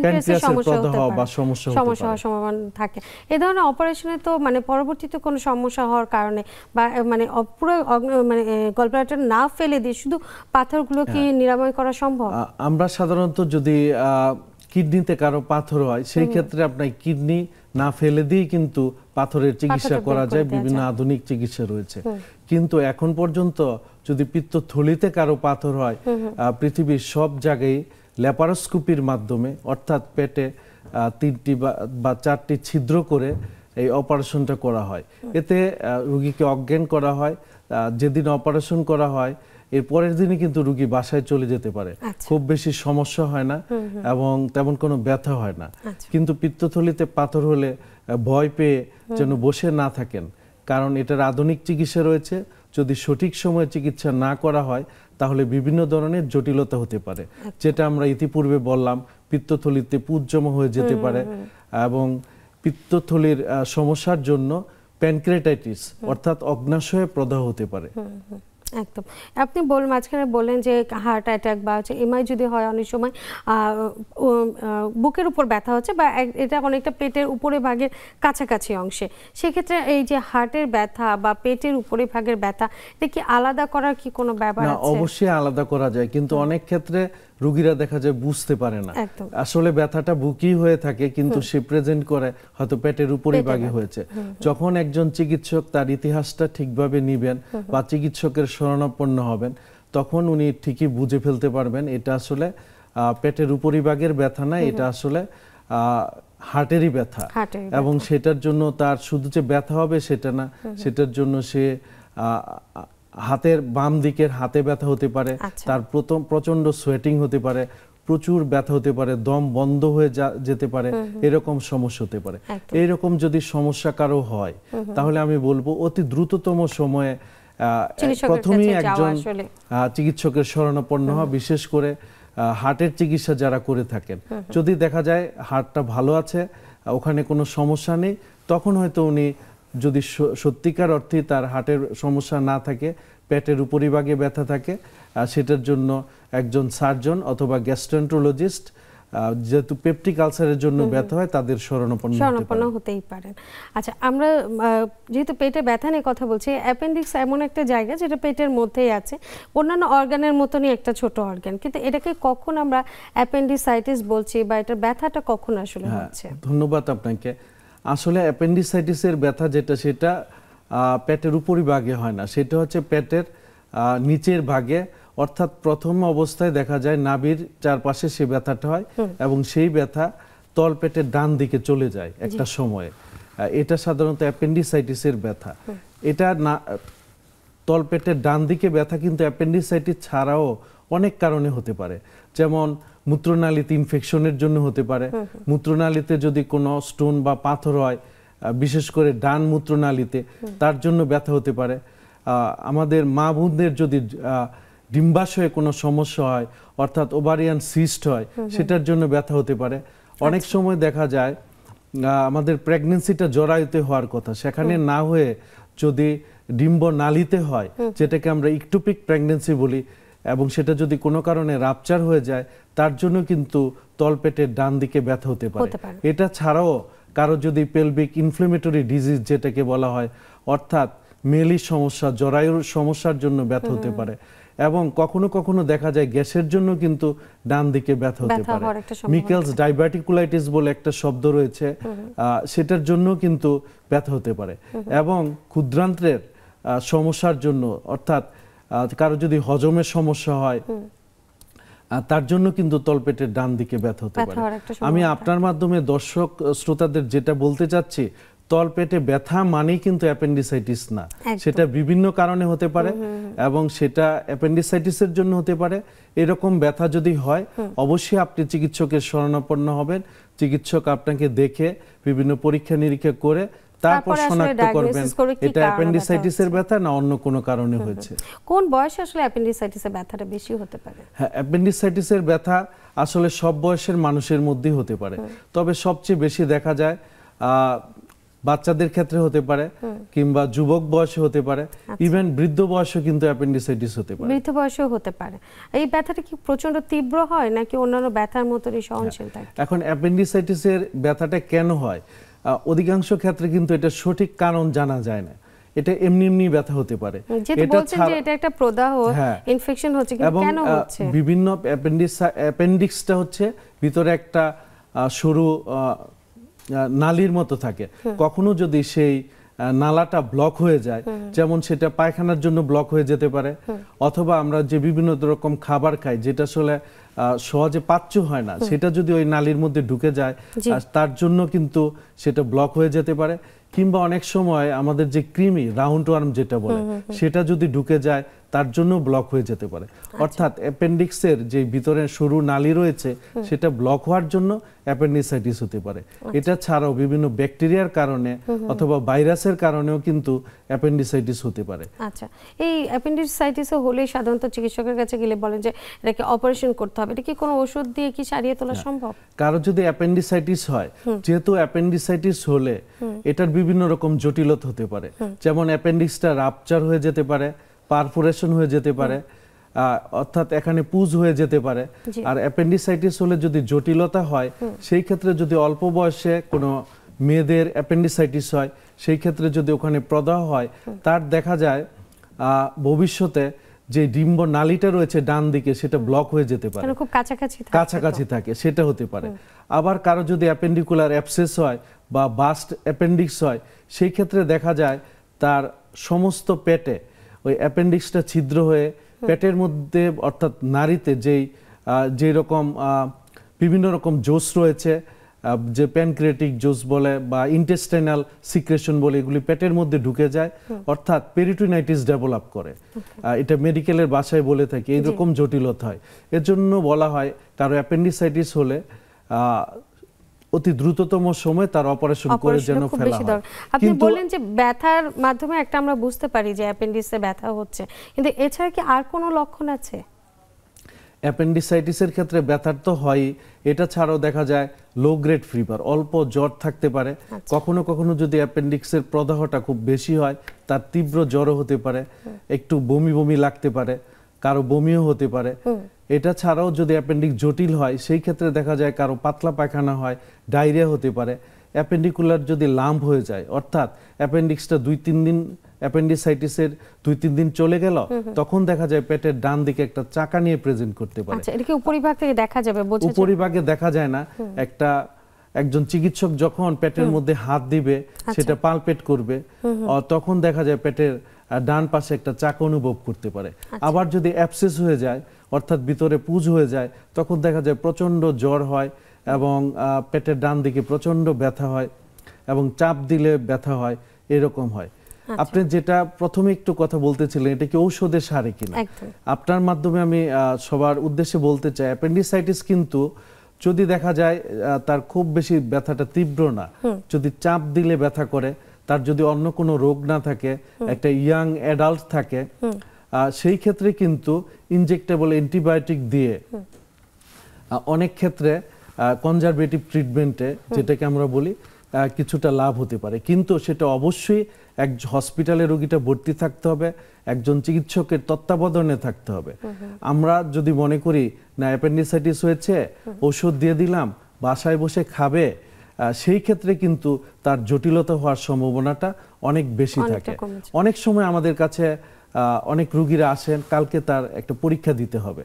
প্যানক্রিয়াসের প্রদাহ বা সমস্যা হওয়ার সম্ভাবনা থাকে। এই ধরনের অপারেশনে তো মানে পরবর্তীতে কোনো সমস্যা হওয়ার কারণে বা মানে পুরো মানে গলব্লাডার না ফেলে দিয়ে শুধু পাথরগুলো কি নিরাময় করা সম্ভব? আমরা সাধারণত যদি কিডনিতে কারো পাথর হয়, সেই ক্ষেত্রে আপনার কিডনি না ফেলে দিয়ে কিন্তু পাথরের চিকিৎসা করা যায়, বিভিন্ন আধুনিক চিকিৎসা রয়েছে। কিন্তু এখন পর্যন্ত যদি পিত্তথলিতে কারো পাথর হয়, পৃথিবীর সব জায়গায় ল্যাপারোস্কোপির মাধ্যমে, অর্থাৎ পেটে 3টি বা 4টি ছিদ্র করে এই অপারেশনটা করা হয়। এতে রোগীকে অজ্ঞান করা হয়। যেদিন অপারেশন করা হয় এর পরের দিনই কিন্তু রোগী বাসায় চলে যেতে পারে, খুব বেশি সমস্যা হয় না এবং তেমন কোনো ব্যথা হয় না। কিন্তু পিত্তথলিতে পাথর হলে ভয় পেয়ে যেন বসে না থাকেন, কারণ এটার আধুনিক চিকিৎসা রয়েছে। যদি সঠিক সময়ে চিকিৎসা না করা হয় তাহলে বিভিন্ন ধরনের জটিলতা হতে পারে, যেটা আমরা ইতিপূর্বে বললাম। পিত্তথলিতে পুঁজ জমা হয়ে যেতে পারে এবং পিত্তথলির সমস্যার জন্য প্যানক্রিয়াটাইটিস অর্থাৎ অগ্নাশয়ে প্রদাহ হতে পারে। একদম। আপনি মাঝখানে বললেন যে হার্ট অ্যাটাক বা এমআই যদি হয়, অনেক সময় বুকের উপর ব্যথা হচ্ছে বা এটা অনেকটা পেটের উপরে ভাগের কাছাকাছি অংশে, সেক্ষেত্রে এই যে হার্টের ব্যথা বা পেটের উপরে ভাগের ব্যথা, এটা কি আলাদা করার কি কোনো ব্যাপার আছে? অবশ্যই আলাদা করা যায়, কিন্তু অনেক ক্ষেত্রে রোগীরা দেখা যায় বুঝতে পারে না আসলে ব্যথাটা বুকেই হয়ে থাকে, কিন্তু সে প্রেজেন্ট করে হয়তো পেটের উপরিভাগে হয়েছে। যখন একজন চিকিৎসক তার ইতিহাসটা ঠিকভাবে নিবেন বা চিকিৎসকের শরণাপন্ন হবেন, তখন উনি ঠিকই বুঝে ফেলতে পারবেন এটা আসলে পেটের উপরিভাগের ব্যথা না, এটা আসলে হার্টেরই ব্যথা। এবং সেটার জন্য তার শুধু যে ব্যথা হবে সেটা না, সেটার জন্য সে হাতের বাম দিকের হাতে ব্যথা হতে পারে, তার প্রচন্ড সোয়েটিং হতে পারে, প্রচুর ব্যথা হতে পারে, দম বন্ধ হয়ে যেতে পারে, এরকম সমস্যা হতে পারে। এইরকম যদি সমস্যা কারো হয় তাহলে আমি বলবো অতি দ্রুততম সময়ে প্রথমেই একজন চিকিৎসকের শরণাপন্ন হওয়া, বিশেষ করে হার্টের চিকিৎসা যারা করে থাকেন। যদি দেখা যায় হার্টটা ভালো আছে, ওখানে কোনো সমস্যা নেই, তখন হয়তো উনি যদি সত্যিকার অর্থে তার হার্টের সমস্যা না থাকে, পেটের উপরিভাগে ব্যথা থাকে, সেটার জন্য একজন সার্জন অথবা গ্যাস্ট্রোএন্টারোলজিস্ট, যেহেতু পেপটিক আলসারের জন্য ব্যথা হয়, তাদের শরণাপন্ন হতেই পারেন। আচ্ছা, আমরা যেহেতু পেটে ব্যথা নিয়ে কথা বলছি, অ্যাপেন্ডিক্স এমন একটা জায়গা যেটা পেটের মধ্যেই আছে, অন্যান্য অর্গানের মতনই একটা ছোট অর্গান, কিন্তু এটাকে কখন আমরা অ্যাপেন্ডিসাইটিস বলছি বা এটার ব্যথাটা কখন আসলে হচ্ছে? ধন্যবাদ আপনাকে। আসলে অ্যাপেন্ডিসাইটিসের ব্যথা যেটা, সেটা পেটের উপরিভাগে হয় না, সেটা হচ্ছে পেটের নিচের ভাগে, অর্থাৎ প্রথম অবস্থায় দেখা যায় নাভির চারপাশে সে ব্যথাটা হয় এবং সেই ব্যথা তলপেটের ডান দিকে চলে যায় একটা সময়ে। এটা সাধারণত অ্যাপেন্ডিসাইটিসের ব্যথা। এটা না তলপেটের ডান দিকে ব্যথা, কিন্তু অ্যাপেন্ডিসাইটিস ছাড়াও অনেক কারণে হতে পারে। যেমন মূত্রনালীতে ইনফেকশনের জন্য হতে পারে, মূত্রনালীতে যদি কোনো স্টোন বা পাথর হয়, বিশেষ করে ডান মূত্রনালীতে, তার জন্য ব্যথা হতে পারে। আমাদের মা বোনদের যদি ডিম্বাশয়ে কোনো সমস্যা হয়, অর্থাৎ ওভারিয়ান সিস্ট হয়, সেটার জন্য ব্যথা হতে পারে। অনেক সময় দেখা যায় আমাদের প্রেগন্যান্সিটা জরায়ুতে হওয়ার কথা, সেখানে না হয়ে যদি ডিম্ব নালীতে হয়, যেটাকে আমরা ইকটোপিক প্রেগন্যান্সি বলি, এবং সেটা যদি কোনো কারণে রাপচার হয়ে যায়, তার জন্য কিন্তু তলপেটের ডান দিকে ব্যথা হতে পারে। এটা ছাড়াও কারো যদি পেলভিক ইনফ্লেমেটরি ডিজিজ যেটাকে বলা হয়, অর্থাৎ মেলি সমস্যা, জরায়ুর সমস্যার জন্য ব্যথা হতে পারে। এবং কখনো কখনো দেখা যায় গ্যাসের জন্য কিন্তু ডান দিকে ব্যথা হতে পারে। মিকেলস ডাইভার্টিকুলাইটিস বলে একটা শব্দ রয়েছে, সেটার জন্য কিন্তু ব্যথা হতে পারে। এবং ক্ষুদ্রান্ত্রের সমস্যার জন্য, অর্থাৎ কারো যদি হজমের সমস্যা হয়, তার জন্য কিন্তু তলপেটের ডান দিকে ব্যথা হতে পারে। আমি আপনার মাধ্যমে দর্শক শ্রোতাদের যেটা বলতে চাচ্ছি, তলপেটে ব্যথা মানেই কিন্তু অ্যাপেন্ডিসাইটিস না, সেটা বিভিন্ন কারণে হতে পারে এবং সেটা অ্যাপেন্ডিসাইটিসের জন্য হতে পারে। এরকম ব্যথা যদি হয়, অবশ্যই আপনি চিকিৎসকের শরণাপন্ন হবেন। চিকিৎসক আপনাকে দেখে বিভিন্ন পরীক্ষা নিরীক্ষা করে তারপর শনাক্ত করবেন এটা অ্যাপেন্ডিসাইটিসের ব্যথা না অন্য কোনো কারণে হয়েছে। কোন বয়সে আসলে অ্যাপেন্ডিসাইটিসের ব্যথাটা বেশি হতে পারে? হ্যাঁ, অ্যাপেন্ডিসাইটিসের ব্যথা আসলে সব বয়সের মানুষের মধ্যেই হতে পারে, তবে সবচেয়ে বেশি দেখা যায় বাচ্চাদের ক্ষেত্রে হতে পারে, কিংবা যুবক বয়সে হতে পারে, ইভেন বৃদ্ধ বয়সে কিন্তু অ্যাপেন্ডিসাইটিস হতে পারে। বৃদ্ধ বয়সেও হতে পারে। এই ব্যথাটা কি প্রচন্ড তীব্র হয় নাকি অন্যান্য ব্যথার মতনই সহনশীল থাকে? এখন অ্যাপেন্ডিসাইটিসের ব্যথাটা কেন হয়, অধিকাংশ ক্ষেত্রে কিন্তু এটা সঠিক কারণ জানা যায় না। এটা এমনি এমনি ব্যথা হতে পারে। যেটা বলছেন যে এটা একটা প্রদাহ ইনফেকশন হচ্ছে, কিন্তু কেন হচ্ছে? বিভিন্ন অ্যাপেন্ডিক্সটা হচ্ছে ভিতরে একটা সরু নালীর মতো থাকে। কখনো যদি সেই নালাটা ব্লক হয়ে যায়, যেমন সেটা পায়খানার জন্য ব্লক হয়ে যেতে পারে, অথবা আমরা যে বিভিন্ন রকম খাবার খাই যেটা আসলে সহজে পাচ্য হয় না, সেটা যদি ওই নালীর মধ্যে ঢুকে যায় তার জন্য কিন্তু সেটা ব্লক হয়ে যেতে পারে। কিংবা অনেক সময় আমাদের যে কৃমি রাউন্ড ওয়ার্ম যেটা বলে সেটা যদি ঢুকে যায় তার জন্য ব্লক হয়ে যেতে পারে। অর্থাৎ অ্যাপেন্ডিক্সের যে ভিতরে সরু নালী রয়েছে সেটা ব্লক হওয়ার জন্য অ্যাপেন্ডিসাইটিস হতে পারে। এটা ছাড়াও বিভিন্ন ব্যাকটেরিয়ার কারণে অথবা ভাইরাসের কারণেও কিন্তু অ্যাপেন্ডিসাইটিস হতে পারে। আচ্ছা, এই অ্যাপেন্ডিসাইটিস হলে সাধারণত চিকিৎসকের কাছে গেলে বলেন যে এটাকে অপারেশন করতে হবে, এটা কি কোনো ওষুধ দিয়ে কি সারিয়ে তোলা সম্ভব? কারো যদি অ্যাপেন্ডিসাইটিস হয়, যেহেতু অ্যাপেন্ডিসাইটিস হলে এটার বিভিন্ন রকম জটিলতা হতে পারে, যেমন অ্যাপেন্ডিক্সটা রাপচার হয়ে যেতে পারে, পারফোরেশন হয়ে যেতে পারে, অর্থাৎ এখানে পুজ হয়ে যেতে পারে। আর অ্যাপেন্ডিসাইটিস হলে যদি জটিলতা হয়, সেই ক্ষেত্রে যদি অল্প বয়সে কোনো মেয়েদের অ্যাপেন্ডিসাইটিস হয়, সেই ক্ষেত্রে যদি ওখানে প্রদাহ হয়, তার দেখা যায় ভবিষ্যতে যে ডিম্ব নালীটা রয়েছে ডান দিকে সেটা ব্লক হয়ে যেতে পারে, খুব কাছাকাছি থাকে, সেটা হতে পারে। আবার কারো যদি অ্যাপেন্ডিকুলার অ্যাবসেস হয় বা বাস্ট অ্যাপেন্ডিক্স হয়, সেই ক্ষেত্রে দেখা যায় তার সমস্ত পেটে ওই অ্যাপেন্ডিক্সটা ছিদ্র হয়ে পেটের মধ্যে অর্থাৎ নাড়িতে যে রকম বিভিন্ন রকম জোস রয়েছে, যে প্যানক্রিয়াটিক জোস বলে বা ইন্টেস্টাইনাল সিক্রেশন বলে, এগুলি পেটের মধ্যে ঢুকে যায়, অর্থাৎ পেরিটোনাইটিস ডেভেলপ করে। এটা মেডিকেলের ভাষায় বলে থাকি, এইরকম জটিলতা হয়। এর জন্য বলা হয় কারো অ্যাপেন্ডিসাইটিস হলে অতি দ্রুততম সময় তার অপারেশন করে যেন ফেলা হয়। আপনি বললেন যে ব্যথার মাধ্যমে একটা আমরা বুঝতে পারি যে অ্যাপেন্ডিক্সে ব্যথা হচ্ছে, কিন্তু এছাড়া কি আর কোনো লক্ষণ আছে? অ্যাপেন্ডিসাইটিসের ক্ষেত্রে ব্যথার তো হয়, এটা ছাড়াও দেখা যায় লো গ্রেড ফিভার, অল্প জ্বর থাকতে পারে। কখনো কখনো যদি অ্যাপেন্ডিক্সের প্রদাহটা খুব বেশি হয়, তার তীব্র জ্বরও হতে পারে, একটু বমি বমি লাগতে পারে, কারো বমিও হতে পারে। এটা ছাড়াও যদি অ্যাপেন্ডিক্স জটিল হয়, সেই ক্ষেত্রে দেখা যায় কারো পাতলা পায়খানা হয়, ডায়রিয়া হতে পারে। অ্যাপেন্ডিকুলার যদি লাম্প হয়ে যায়, অর্থাৎ অ্যাপেন্ডিক্সটা 2-3 দিন অ্যাপেন্ডিসাইটিসের 2-3 দিন চলে গেল, তখন দেখা যায় পেটের ডান দিকে একটা চাকা নিয়ে প্রেজেন্ট করতে পারে। আচ্ছা, এটা কি উপরিভাগ থেকে দেখা যাবে? উপরিভাগে দেখা যায় না। একজন চিকিৎসক যখন পেটের মধ্যে হাত দিবে, সেটা পালপেট করবে, তখন দেখা যায় পেটের ডান পাশে একটা চাকা অনুভব করতে পারে। আবার যদি অ্যাবসেস হয়ে যায়, অর্থাৎ ভিতরে পুজ হয়ে যায়, তখন দেখা যায় প্রচন্ড জ্বর হয় এবং পেটের ডান দিকে প্রচন্ড ব্যথা হয় এবং চাপ দিলে ব্যথা হয়, এরকম হয়। আপনি যেটা প্রথমে একটু কথা বলতেছিলেন, এটা কি ঔষধে সারে কিনা, আপনার মাধ্যমে আমি সবার উদ্দেশ্যে বলতে চাই, অ্যাপেন্ডিসাইটিস কিন্তু যদি দেখা যায় তার খুব বেশি ব্যথাটা তীব্র না, যদি চাপ দিলে ব্যথা করে, তার যদি অন্য কোনো রোগ না থাকে, একটা ইয়াং অ্যাডাল্ট থাকে, সেই ক্ষেত্রে কিন্তু ইনজেক্টেবল অ্যান্টিবায়োটিক দিয়ে অনেক ক্ষেত্রে কনজারভেটিভ ট্রিটমেন্টে, যেটাকে আমরা বলি, কিছুটা লাভ হতে পারে। কিন্তু সেটা অবশ্যই এক হসপিটালে রোগীটা ভর্তি থাকতে হবে, একজন চিকিৎসকের তত্ত্বাবধানে থাকতে হবে। আমরা যদি মনে করি না অ্যাপেন্ডিসাইটিস হয়েছে, ওষুধ দিয়ে দিলাম, বাসায় বসে খাবে, সেই ক্ষেত্রে কিন্তু তার জটিলতা হওয়ার সম্ভাবনাটা অনেক বেশি থাকে। অনেক সময় আমাদের কাছে অনেক রোগীরা আসেন, কালকে তার একটা পরীক্ষা দিতে হবে,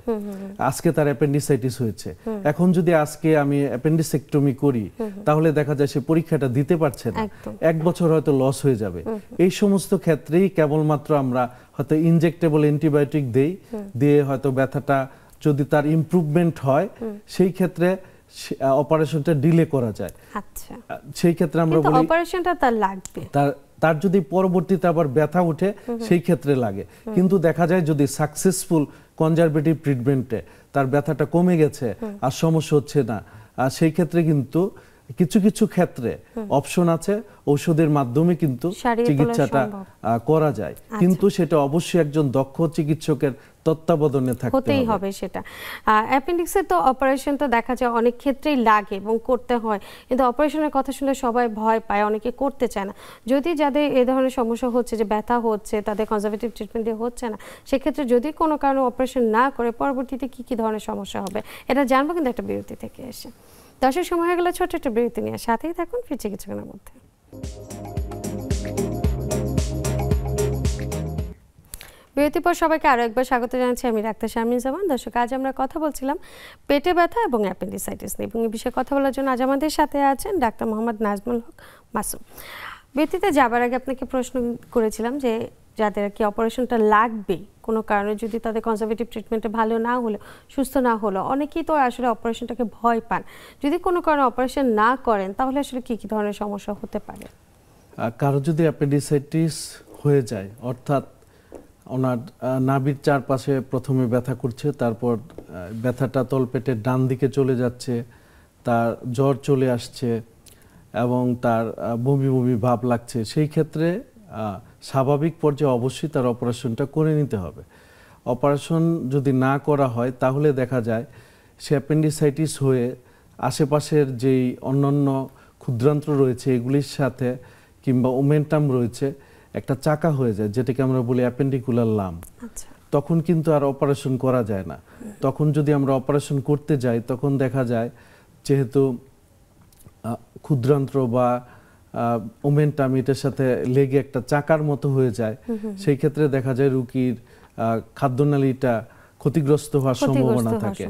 আজকে তার অ্যাপেন্ডিসাইটিস হয়েছে, এখন যদি আজকে আমি অ্যাপেন্ডিসেক্টমি করি, তাহলে দেখা যায় সে পরীক্ষাটা দিতে পারছে না, 1 বছর হয়তো লস হয়ে যাবে। এই সমস্ত ক্ষেত্রেই কেবলমাত্র আমরা হয়তো ইনজেক্টেবল অ্যান্টিবায়োটিক দেই, দিয়ে হয়তো ব্যথাটা যদি তার ইমপ্রুভমেন্ট হয়, সেই ক্ষেত্রে অপারেশনটা ডিলে করা যায়। আচ্ছা, সেই ক্ষেত্রে আমরা বলি অপারেশনটা তার লাগবে, তার যদি পরবর্তীতে আবার ব্যথা উঠে, সেই ক্ষেত্রে লাগে। কিন্তু দেখা যায় যদি সাকসেসফুল কনজারভেটিভ ট্রিটমেন্টে তার ব্যথাটা কমে গেছে আর সমস্যা হচ্ছে না, আর সেই ক্ষেত্রে কিন্তু কিছু কিছু ক্ষেত্রে অপশন আছে, ঔষধের মাধ্যমে কিন্তু চিকিৎসাটা করা যায়। কিন্তু সেটা অবশ্যই একজন দক্ষ চিকিৎসকের তত্ত্বাবধানে থাকতেই হবে। সেটা অ্যাপেন্ডিক্সের তো অপারেশন তো দেখা যায় অনেক ক্ষেত্রেই লাগে এবং করতে হয়, কিন্তু অপারেশনের কথা শুনে সবাই ভয় পায়, অনেকে করতে চায় না। যদি যাদের এই ধরনের সমস্যা হচ্ছে, যে ব্যথা হচ্ছে, তাদের কনজারভেটিভ ট্রিটমেন্ট দিয়ে হচ্ছে না, সেক্ষেত্রে যদি কোনো কারণে অপারেশন না করে পরবর্তীতে কি কি ধরনের সমস্যা হবে, এটা জানবো কিন্তু একটা বিরতি থেকে এসে। দর্শক, সময় হয়ে গেল ছোট্ট একটা বিরতি নিয়ে, সাথেই থাকুন, ফিরছি কিছুক্ষণের মধ্যে। বিরতির পর সবাইকে আরও একবার স্বাগত জানাচ্ছি, আমি ডাক্তার শারমিন জামান। দর্শক, আজ আমরা কথা বলছিলাম পেটে ব্যথা এবং অ্যাপেন্ডিসাইটিস নিয়ে, এবং এই বিষয়ে কথা বলার জন্য আজ আমাদের সাথে আছেন ডাক্তার মোহাম্মদ নাজমুল হক মাসুম। বিরতিতে যাবার আগে আপনাকে প্রশ্ন করেছিলাম যে যাদের কি অপারেশনটা লাগবে কোনো কারণে, যদি তাদের কনজারভেটিভ ট্রিটমেন্টে ভালো না হলো, সুস্থ না হলো, অনেকেই তো আসলে অপারেশনটাকে ভয় পান। যদি কোনো কারণে অপারেশন না করেন তাহলে আসলে কি কি ধরনের সমস্যা হতে পারে? কারো যদি অ্যাপেন্ডিসাইটিস হয়ে যায়, অর্থাৎ ওনার নাভির চারপাশে প্রথমে ব্যথা করছে, তারপর ব্যথাটা তলপেটের ডান দিকে চলে যাচ্ছে, তার জ্বর চলে আসছে এবং তার বমি বমি ভাব লাগছে, সেই ক্ষেত্রে স্বাভাবিক পর্যায়ে অবশ্যই তার অপারেশনটা করে নিতে হবে। অপারেশন যদি না করা হয় তাহলে দেখা যায় সে অ্যাপেন্ডিসাইটিস হয়ে আশেপাশের যেই অন্যান্য ক্ষুদ্রান্ত্র রয়েছে এগুলির সাথে কিংবা ওমেন্টাম রয়েছে একটা চাকা হয়ে যায়, যেটাকে আমরা বলি অ্যাপেন্ডিকুলার লাম্প। তখন কিন্তু আর অপারেশন করা যায় না। তখন যদি আমরা অপারেশন করতে যাই তখন দেখা যায় যেহেতু ক্ষুদ্রান্ত্র বা ওমেন্টাম এটার সাথে লেগে একটা চাকার মতো হয়ে যায়, সেই ক্ষেত্রে দেখা যায় রোগীর খাদ্যনালীটা ক্ষতিগ্রস্ত হওয়ার সম্ভাবনা থাকে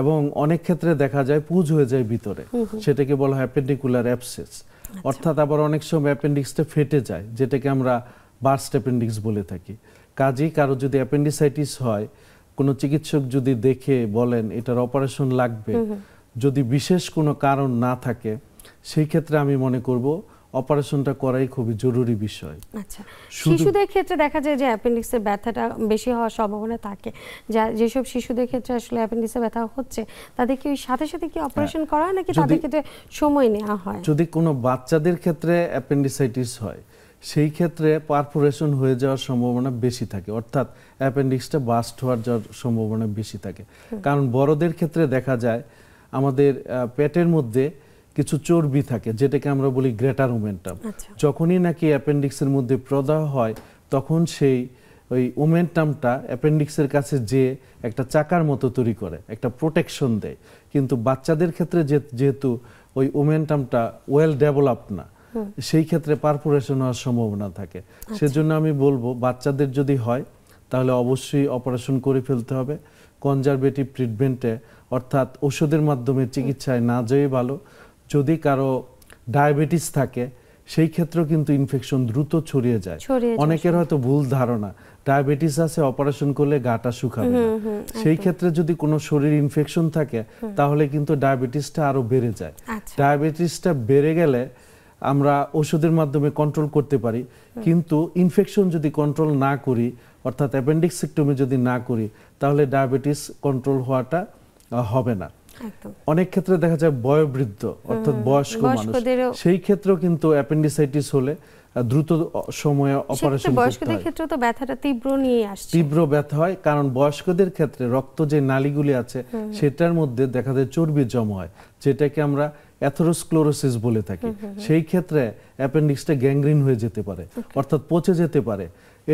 এবং অনেক ক্ষেত্রে দেখা যায় পুঁজ হয়ে যায় ভিতরে, সেটাকে বলা হয় অ্যাপেন্ডিকুলার অ্যাবসেস। অর্থাৎ আবার অনেক সময় অ্যাপেন্ডিক্সটা ফেটে যায়, যেটাকে আমরা বার্স্ট অ্যাপেন্ডিক্স বলে থাকি। কাজেই কারো যদি অ্যাপেন্ডিসাইটিস হয়, কোনো চিকিৎসক যদি দেখে বলেন এটার অপারেশন লাগবে, যদি বিশেষ কোনো কারণ না থাকে, সেই ক্ষেত্রে আমি মনে করব অপারেশনটা করাই খুবই জরুরি বিষয়। আচ্ছা, শিশুদের ক্ষেত্রে দেখা যায় যে অ্যাপেন্ডিক্সের ব্যথাটা বেশি হওয়ার সম্ভাবনা থাকে। যেসব শিশুদের ক্ষেত্রে আসলে অ্যাপেন্ডিক্সের ব্যথা হচ্ছে তাদের কি সাথে সাথে কি অপারেশন করা হয় নাকি তাদের ক্ষেত্রে সময় নেওয়া হয়? যদি কোনো বাচ্চাদের ক্ষেত্রে অ্যাপেন্ডিসাইটিস হয় সেই ক্ষেত্রে পারফোরেশন হয়ে যাওয়ার সম্ভাবনা বেশি থাকে, অর্থাৎ অ্যাপেন্ডিক্সটা বাস্ট হওয়ার সম্ভাবনা বেশি থাকে। কারণ বড়দের ক্ষেত্রে দেখা যায় আমাদের পেটের মধ্যে কিছু চর্বি থাকে, যেটাকে আমরা বলি গ্রেটার ওমেন্টাম। যখনই নাকি অ্যাপেন্ডিক্সের মধ্যে প্রদাহ হয় তখন সেই ওই ওমেন্টামটা অ্যাপেন্ডিক্সের কাছে যে একটা চাকার মতো তৈরি করে, একটা প্রোটেকশন দেয়। কিন্তু বাচ্চাদের ক্ষেত্রে যেহেতু ওই ওমেন্টামটা ওয়েল ডেভেলপড না, সেই ক্ষেত্রে পারফোরেশন হওয়ার সম্ভাবনা থাকে। সেজন্য আমি বলবো বাচ্চাদের যদি হয় তাহলে অবশ্যই অপারেশন করে ফেলতে হবে। কনজারভেটিভ ট্রিটমেন্টে অর্থাৎ ওষুধের মাধ্যমে চিকিৎসায় না যেয়ে ভালো। যদি কারো ডায়াবেটিস থাকে সেই ক্ষেত্রেও কিন্তু ইনফেকশন দ্রুত ছড়িয়ে যায়। অনেকের হয়তো ভুল ধারণা ডায়াবেটিস আছে অপারেশন করলে গাটা শুকাবে না। সেই ক্ষেত্রে যদি কোনো শরীর ইনফেকশন থাকে তাহলে কিন্তু ডায়াবেটিসটা আরো বেড়ে যায়। ডায়াবেটিসটা বেড়ে গেলে আমরা ওষুধের মাধ্যমে কন্ট্রোল করতে পারি, কিন্তু ইনফেকশন যদি কন্ট্রোল না করি অর্থাৎ অ্যাপেন্ডিক্সেক্টমি যদি না করি তাহলে ডায়াবেটিস কন্ট্রোল হওয়াটা হবে না। অনেক ক্ষেত্রে দেখা যায় বয়োবৃদ্ধ অর্থাৎ বয়স্ক মানুষ, সেই ক্ষেত্রেও কিন্তু অ্যাপেন্ডিসাইটিস হলে দ্রুত সময়ে অপারেশন করতে হয়। বয়স্কদের ক্ষেত্রে তো ব্যথাটা তীব্র নিয়ে আসছে, তীব্র ব্যথা হয়, কারণ বয়স্কদের ক্ষেত্রে রক্ত যে নালীগুলি আছে সেটার মধ্যে দেখা যায় চর্বি জমা হয়, যেটাকে আমরা অ্যাথেরোস্ক্লেরোসিস বলে থাকি। সেই ক্ষেত্রে অ্যাপেন্ডিক্সটা গ্যাংগ্রিন হয়ে যেতে পারে, অর্থাৎ পচে যেতে পারে।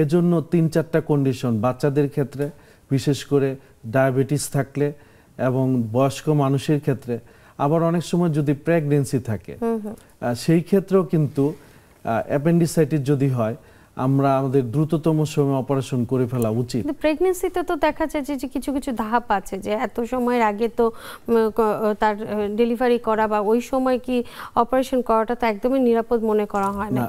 এজন্য ৩-৪টা কন্ডিশন বাচ্চাদের ক্ষেত্রে, বিশেষ করে ডায়াবেটিস থাকলে এবং বয়স্ক মানুষের ক্ষেত্রে, আবার অনেক সময় যদি প্রেগন্যান্সি থাকে সেই ক্ষেত্রেও কিন্তু অ্যাপেন্ডিসাইটিস যদি হয় আমরা আমাদের দ্রুততম সময়ে অপারেশন করে ফেলা উচিত। কিন্তু প্রেগন্যান্সিতে তো দেখা যায় যে কিছু কিছু ধাপ আছে, যে এত সময়ের আগে তো তার ডেলিভারি করা বা ওই সময় কি অপারেশন করাটা তো একদমই নিরাপদ মনে করা হয় না।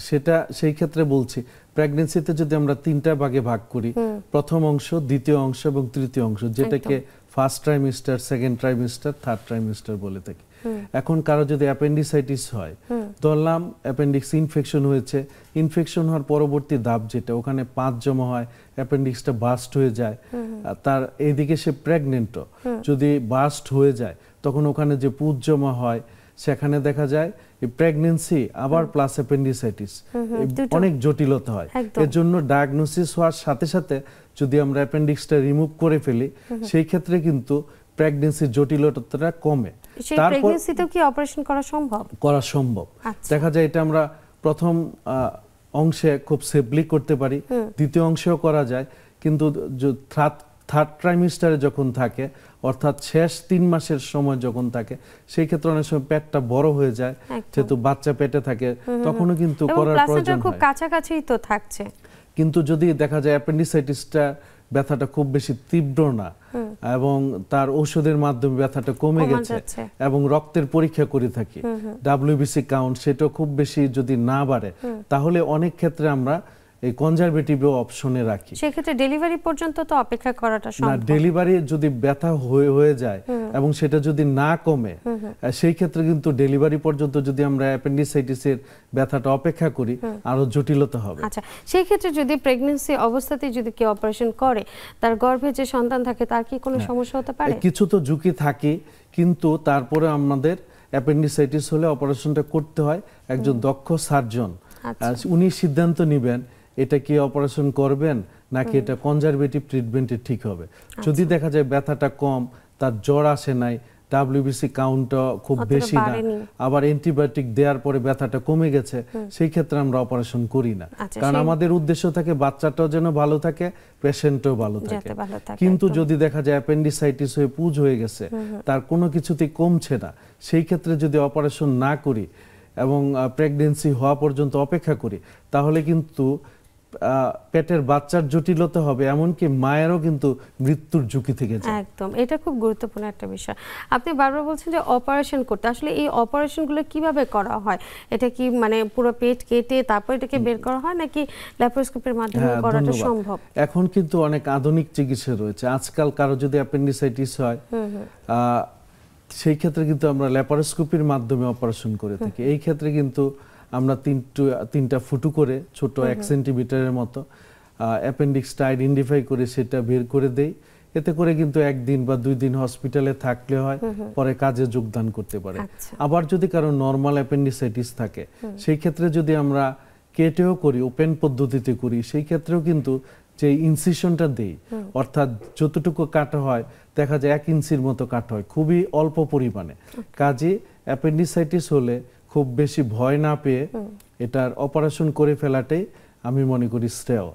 সেটা সেই ক্ষেত্রে বলছি, প্রেগন্যান্সিতে যদি আমরা 3টা ভাগে ভাগ করি, প্রথম অংশ, দ্বিতীয় অংশ এবং তৃতীয় অংশ, যেটাকে first trimester, second trimester, third trimester বলে থাকি। এখন কারো যদি অ্যাপেন্ডিসাইটিস হয়, ধরলাম অ্যাপেন্ডিক্স ইনফেকশন হয়েছে, ইনফেকশন হওয়ার পরবর্তী ধাপ যেটা, ওখানে পাঁচ জমা হয়, অ্যাপেন্ডিক্সটা বাস্ট হয়ে যায়, তার এইদিকে সে প্রেগনেন্টও, যদি বাস্ট হয়ে যায় তখন ওখানে যে পুঁজ জমা হয় সেখানে দেখা যায় প্রেগন্যান্সি আবার প্লাস অ্যাপেন্ডিসাইটিস, অনেক জটিলতা হয়। এর জন্য ডায়াগনোসিস হওয়ার সাথে সাথে যদি আমরা অ্যাপেন্ডিক্সটা রিমুভ করে ফেলি সেই ক্ষেত্রে কিন্তু প্রেগন্যান্সির জটিলতাটা কমে। তারপর কি অপারেশন করা সম্ভব? করা সম্ভব। দেখা যায় এটা আমরা প্রথম অংশে খুব সেফলি করতে পারি, দ্বিতীয় অংশেও করা যায়, কিন্তু থার্ড ট্রাইমিস্টারে যখন থাকে অর্থাৎ শেষ 3 মাসের সময় যখন থাকে সেই ক্ষেত্রে অনেক সময় পেটটা বড় হয়ে যায়, যেহেতু বাচ্চা পেটে থাকে তখনও কিন্তু করার প্রয়োজন হয়। খুব কাছাকাছিই তো থাকছে, কিন্তু যদি দেখা যায় অ্যাপেন্ডিসাইটিসটা ব্যথাটা খুব বেশি তীব্র না এবং তার ঔষধের মাধ্যমে ব্যথাটা কমে গেছে এবং রক্তের পরীক্ষা করে থাকি, ডাব্লিউবিসি কাউন্ট সেটা খুব বেশি যদি না বাড়ে, তাহলে অনেক ক্ষেত্রে আমরা এই কনজারভেটিভ অপশনে রাখি। সেক্ষেত্রে ডেলিভারি পর্যন্ত তো অপেক্ষা করাটা সম্ভব না। ডেলিভারি যদি ব্যথা হয়ে যায় এবং সেটা যদি না কমে, সেই ক্ষেত্রে কিন্তু ডেলিভারি পর্যন্ত যদি আমরা অ্যাপেন্ডিসাইটিসের ব্যথাটা অপেক্ষা করি আরো জটিলতা হবে। আচ্ছা, সেই ক্ষেত্রে যদি প্রেগন্যান্সি অবস্থাতেই যদি কেউ অপারেশন করে, তার গর্ভে যে সন্তান থাকে তার কি কোনো সমস্যা হতে পারে? কিছু তো ঝুঁকি থাকে, কিন্তু তারপরে আমাদের অ্যাপেন্ডিসাইটিস হলে অপারেশনটা করতে হয় একজন দক্ষ সার্জন। উনি সিদ্ধান্ত নেবেন এটা কি অপারেশন করবেন নাকি এটা কনজারভেটিভ ট্রিটমেন্টে ঠিক হবে। যদি দেখা যায় ব্যথাটা কম, তার জ্বর আসে নাই, ডাব্লিউবিসি কাউন্টটা খুব বেশি না, আবার অ্যান্টিবায়োটিক দেওয়ার পরে ব্যথাটা কমে গেছে, সেই ক্ষেত্রে আমরা অপারেশন করি না। কারণ আমাদের উদ্দেশ্য থাকে বাচ্চাটাও যেন ভালো থাকে, পেশেন্টও ভালো থাকে। কিন্তু যদি দেখা যায় অ্যাপেন্ডিসাইটিস হয়ে পুজ হয়ে গেছে, তার কোনো কিছুতেই কমছে না, সেই ক্ষেত্রে যদি অপারেশন না করি এবং প্রেগন্যান্সি হওয়া পর্যন্ত অপেক্ষা করি, তাহলে কিন্তু পেটের বাচ্চার জটিলতা হবে, এমনকি মায়েরও কিন্তু মৃত্যুর ঝুঁকি থেকে যায়। একদম, এটা খুব গুরুত্বপূর্ণ একটা বিষয়। আপনি বারবার বলছেন যে অপারেশন করতে, আসলে এই অপারেশনগুলো কিভাবে করা হয়? এটা কি মানে পুরো পেট কেটে তারপর এটাকে বের করা হয় নাকি ল্যাপারোস্কোপির মাধ্যমে করাটা সম্ভব? এখন কিন্তু অনেক আধুনিক চিকিৎসা রয়েছে। আজকাল কারো যদি অ্যাপেন্ডিসাইটিস হয়, সেই ক্ষেত্রে কিন্তু আমরা ল্যাপারোস্কোপির মাধ্যমে অপারেশন করে থাকি। এই ক্ষেত্রে কিন্তু আমরা তিনটা ফুটো করে ছোট 1 সেন্টিমিটারের মতো অ্যাপেন্ডিক্সটা আইডেন্টিফাই করে সেটা বের করে দেই। এতে করে কিন্তু 1 দিন বা 2 দিন হসপিটালে থাকলে হয়, পরে কাজে যোগদান করতে পারে। আবার যদি কারো নর্মাল অ্যাপেন্ডিসাইটিস থাকে, সেই ক্ষেত্রে যদি আমরা কেটেও করি, ওপেন পদ্ধতিতে করি, সেই ক্ষেত্রেও কিন্তু যে ইনসিশনটা দেই, অর্থাৎ যতটুকু কাটা হয় দেখা যায় 1 ইঞ্চির মতো কাটা হয়, খুবই অল্প পরিমাণে। কাজে অ্যাপেন্ডিসাইটিস হলে খুব বেশি ভয় না পেয়ে এটার অপারেশন করে ফেলাটাই আমি মনে করি শ্রেয়।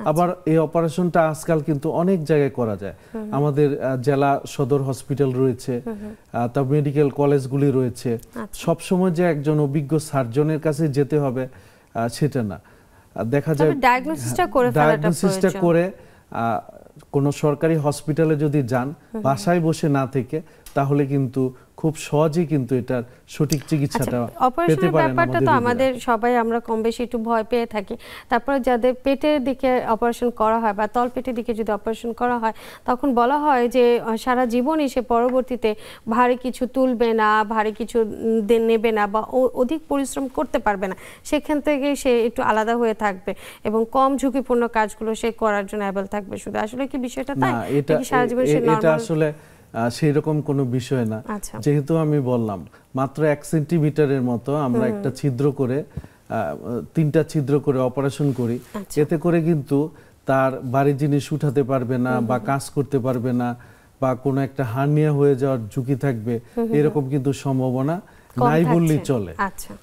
আবার এই অপারেশনটা আজকাল কিন্তু অনেক জায়গায় করা যায়। আমাদের জেলা সদর হসপিটাল রয়েছে, তা মেডিকেল কলেজগুলি রয়েছে। সব সময় যে একজন অভিজ্ঞ সার্জনের কাছে যেতে হবে সেটা না। দেখা যায় ডায়াগনোসিসটা করে কোনো সরকারি হসপিটালে যদি যান, বাসায় বসে না থেকে, তাহলে কিন্তু খুব সহজেই কিন্তু এটার সঠিক চিকিৎসাটা পেতে পারেন। ব্যাপারটা তো আমাদের সবাই আমরা কম বেশি একটু ভয় পেয়ে থাকি। তারপর যাদের পেটের দিকে অপারেশন করা হয় বা তলপেটের দিকে যদি অপারেশন করা হয়, তখন বলা হয় যে সারা জীবনই সে পরবর্তীতে ভারী কিছু তুলবে না, ভারী কিছু নেবে না বা অধিক পরিশ্রম করতে পারবে না। সেখান থেকে সে একটু আলাদা হয়ে থাকবে এবং কম ঝুঁকিপূর্ণ কাজগুলো সে করার জন্য অ্যাবেল থাকবে। শুধু আসলে কি বিষয়টা তাই? সারা জীবন সে এটা আসলে সেই রকম কোনো বিষয় না। যেহেতু আমি বললাম মাত্র 1 সেন্টিমিটারের মতো আমরা একটা ছিদ্র করে 3টা ছিদ্র করে অপারেশন করি, এতে করে কিন্তু তার বাড়ি জিনিস উঠাতে পারবে না বা কাজ করতে পারবে না বা কোনো একটা হার্নিয়া হয়ে যাওয়ার ঝুঁকি থাকবে, এরকম কিন্তু সম্ভাবনা নাই বললেই চলে।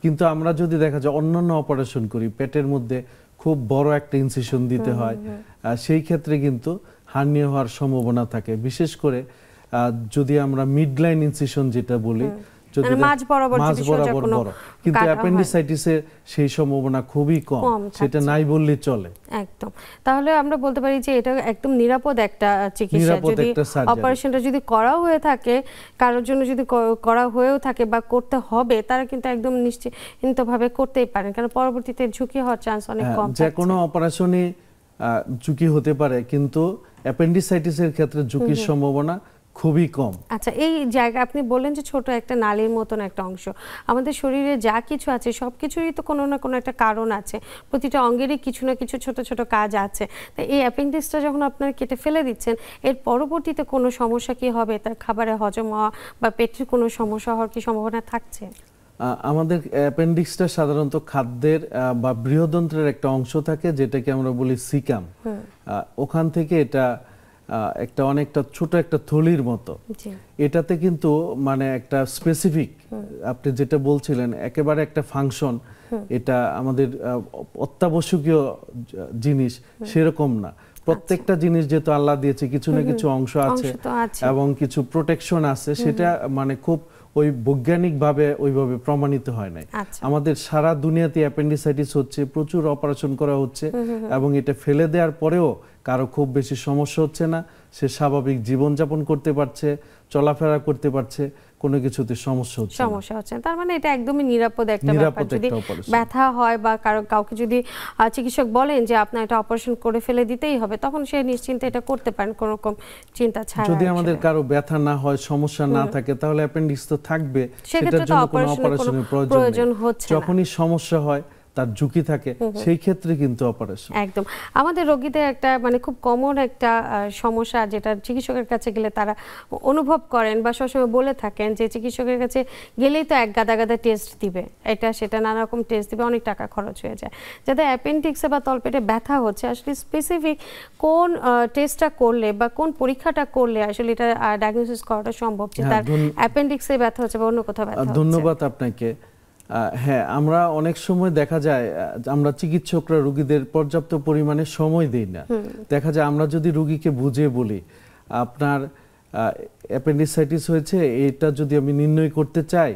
কিন্তু আমরা যদি দেখা যায় অন্যান্য অপারেশন করি, পেটের মধ্যে খুব বড় একটা ইনসিশন দিতে হয়, সেই ক্ষেত্রে কিন্তু হার্নিয়া হওয়ার সম্ভাবনা থাকে। বিশেষ করে যদি আমরা মিডলাইন ইনসিশন যেটা বলি, মাঝ বরাবর বড়, কিন্তু অ্যাপেন্ডিসাইটিসের সেই সম্ভাবনা খুবই কম, সেটা নাই বললেই চলে। একদম, তাহলে আমরা বলতে পারি যে এটা একদম নিরাপদ একটা চিকিৎসা। যদি অপারেশনটা যদি করা হয়ে থাকে, কারোর জন্য যদি করা হয়েও থাকে বা করতে হবে, তারা কিন্তু একদম নিশ্চিন্তভাবে করতেই পারেন, কারণ পরবর্তীতে ঝুঁকি হওয়ার চান্স অনেক কম। যে কোনো অপারেশনে ঝুঁকি হতে পারে, কিন্তু অ্যাপেন্ডিসাইটিসের ক্ষেত্রে ঝুঁকির সম্ভাবনা খুবই কম। আচ্ছা, এই জায়গা আপনি বললেন যে ছোট একটা নালীর মতন একটা অংশ, আমাদের শরীরে যা কিছু আছে সব কিছুরই তো কোনো না কোনো একটা কারণ আছে, প্রতিটা অঙ্গেরই কিছু না কিছু ছোট ছোট কাজ আছে। তো এই অ্যাপেন্ডিক্সটা যখন আপনারা কেটে ফেলে দিচ্ছেন, এর পরবর্তীতে কোনো সমস্যা কি হবে? তার খাবারে হজম হওয়া বা পেটের কোনো সমস্যা হওয়ার কি সম্ভাবনা থাকছে? আমাদের অ্যাপেন্ডিক্সটা সাধারণত খাদ্যের বা বৃহদন্ত্রের একটা অংশ থাকে, যেটাকে আমরা বলি সিকাম। ওখান থেকে এটা একটা অনেকটা ছোট একটা থলির মতো। এটাতে কিন্তু মানে একটা স্পেসিফিক, আপনি যেটা বলছিলেন একেবারে একটা ফাংশন, এটা আমাদের অত্যাবশ্যকীয় জিনিস সেরকম না। প্রত্যেকটা জিনিস যেহেতু আল্লাহ দিয়েছে কিছু না কিছু অংশ আছে অংশ তো আছে। এবং কিছু প্রোটেকশন আছে, সেটা মানে খুব ওই বৈজ্ঞানিকভাবে ওইভাবে প্রমাণিত হয় নাই। আচ্ছা। আমাদের সারা দুনিয়াতে অ্যাপেন্ডিসাইটিস হচ্ছে, প্রচুর অপারেশন করা হচ্ছে, এবং এটা ফেলে দেওয়ার পরেও কারো খুব বেশি সমস্যা হচ্ছে না, সে স্বাভাবিক জীবনযাপন করতে পারছে, চলাফেরা করতে পারছে, কোনো কিছুতে সমস্যা হচ্ছে না। তার মানে এটা একদমই নিরাপদ একটা ব্যাপার। নিরাপদ যদি একটা operation। ব্যথা হয় বা কাউকে যদি চিকিৎসক বলেন যে আপনার এটা অপারেশন করে ফেলে দিতেই হবে, তখন সে নিশ্চিন্তে এটা করতে পারেন কোনো রকম চিন্তা ছাড়া। যদি আমাদের কারো ব্যথা না হয়, সমস্যা না থাকে, তাহলে অ্যাপেন্ডিক্স তো থাকবে, সেটার জন্য কোনো অপারেশনের প্রয়োজন হচ্ছে না। যখনই সমস্যা হয়, তার ঝুঁকি থাকে, সেই ক্ষেত্রে কিন্তু অপারেশন। একদম। আমাদের রোগীদের একটা মানে খুব কমন একটা সমস্যা, যেটা চিকিৎসকের কাছে গেলে তারা অনুভব করেন বা সবসময় বলে থাকেন যে চিকিৎসকের কাছে গেলেই তো এক গাদা গাদা টেস্ট দিবে, এটা সেটা নানা রকম টেস্ট দিবে, অনেক টাকা খরচ হয়ে যায়। যাদের অ্যাপেন্ডিক্সে বা তলপেটে ব্যথা হচ্ছে, আসলে স্পেসিফিক কোন টেস্টটা করলে বা কোন পরীক্ষাটা করলে আসলে এটা ডায়াগনোসিস করাটা সম্ভব যে তার অ্যাপেন্ডিক্সে ব্যথা হচ্ছে বা অন্য কোথাও ব্যথা হচ্ছে? ধন্যবাদ আপনাকে। হ্যাঁ, আমরা অনেক সময় দেখা যায় আমরা চিকিৎসকরা রোগীদের পর্যাপ্ত পরিমাণে সময় দেই না। দেখা যায় আমরা যদি রোগীকে বুঝিয়ে বলি আপনার অ্যাপেন্ডিসাইটিস হয়েছে, এটা যদি আমি নির্ণয় করতে চাই,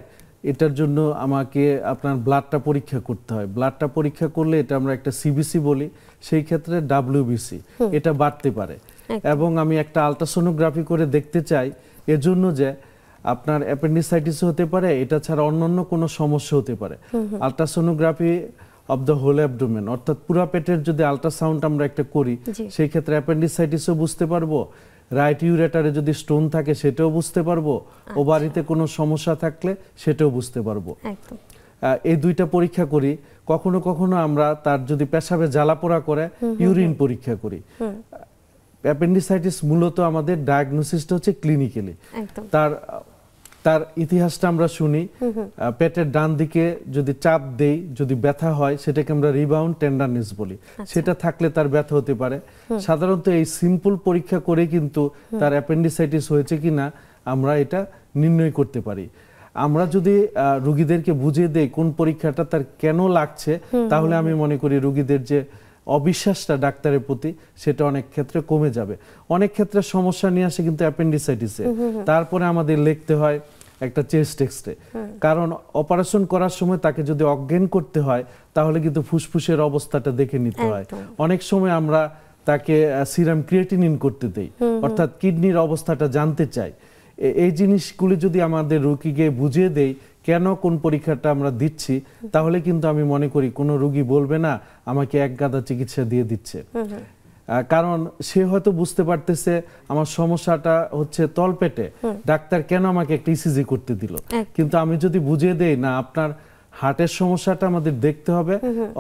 এটার জন্য আমাকে আপনার ব্লাডটা পরীক্ষা করতে হয়, ব্লাডটা পরীক্ষা করলে এটা আমরা একটা সিবিসি বলি, সেই ক্ষেত্রে ডাব্লিউবিসি এটা বাড়তে পারে। এবং আমি একটা আলট্রাসোনোগ্রাফি করে দেখতে চাই, এজন্য যে আপনার অ্যাপেন্ডিসাইটিস হতে পারে, এটা ছাড়া অন্যান্য কোনো সমস্যা হতে পারে। Ultrasonography of the whole abdomen, অর্থাৎ পুরা পেটের যদি আলট্রাসাউন্ড আমরা একটা করি, সেই ক্ষেত্রে অ্যাপেন্ডিসাইটিসও বুঝতে পারবো, রাইট ইউরেটারে যদি স্টোন থাকে সেটাও বুঝতে পারবো, ওভারিতে কোনো সমস্যা থাকলে সেটাও বুঝতে পারবো। এই দুইটা পরীক্ষা করি। কখনো কখনো আমরা তার যদি পেশাবে জ্বালাপোড়া করে, ইউরিন পরীক্ষা করি। অ্যাপেন্ডিসাইটিস মূলত আমাদের ডায়াগনোসিসটা হচ্ছে ক্লিনিক্যালি। তার ইতিহাসটা আমরা শুনি, পেটের ডান দিকে যদি চাপ দেই, যদি ব্যথা হয়, সেটাকে আমরা রিবাউন্ড টেন্ডারনেস বলি, সেটা থাকলে তার ব্যথা হতে পারে। সাধারণত এই সিম্পল পরীক্ষা করে কিন্তু তার অ্যাপেন্ডিসাইটিস হয়েছে কিনা আমরা এটা নির্ণয় করতে পারি। আমরা যদি রোগীদেরকে বুঝিয়ে দেই কোন পরীক্ষাটা তার কেন লাগছে, তাহলে আমি মনে করি রোগীদের যে অবিশ্বাসটা ডাক্তারের প্রতি, সেটা অনেক ক্ষেত্রে কমে যাবে। অনেক ক্ষেত্রে সমস্যা নিয়ে আসে কিন্তু অ্যাপেন্ডিসাইটিসে, তারপরে আমাদের লিখতে হয় একটা চেস্ট এক্স-রে, কারণ অপারেশন করার সময় তাকে যদি অজ্ঞান করতে হয়, তাহলে কিন্তু ফুসফুসের অবস্থাটা দেখে নিতে হয়। অনেক সময় আমরা তাকে সিরাম ক্রিয়েটিনিন করতে দেই, অর্থাৎ কিডনির অবস্থাটা জানতে চাই। এই জিনিসগুলি যদি আমাদের রোগীকে বুঝিয়ে দেই কেন কোন পরীক্ষাটা আমরা দিচ্ছি, তাহলে কিন্তু আমি মনে করি কোনো রোগী বলবে না আমাকে এক গাদা চিকিৎসা দিয়ে দিচ্ছে। কারণ সে হয়তো বুঝতে পারতেছে আমার সমস্যাটা হচ্ছে তলপেটে, ডাক্তার কেন আমাকে একটা ইসিজি করতে দিল। কিন্তু আমি যদি বুঝিয়ে দেই না, আপনার হার্টের সমস্যাটা আমাদের দেখতে হবে,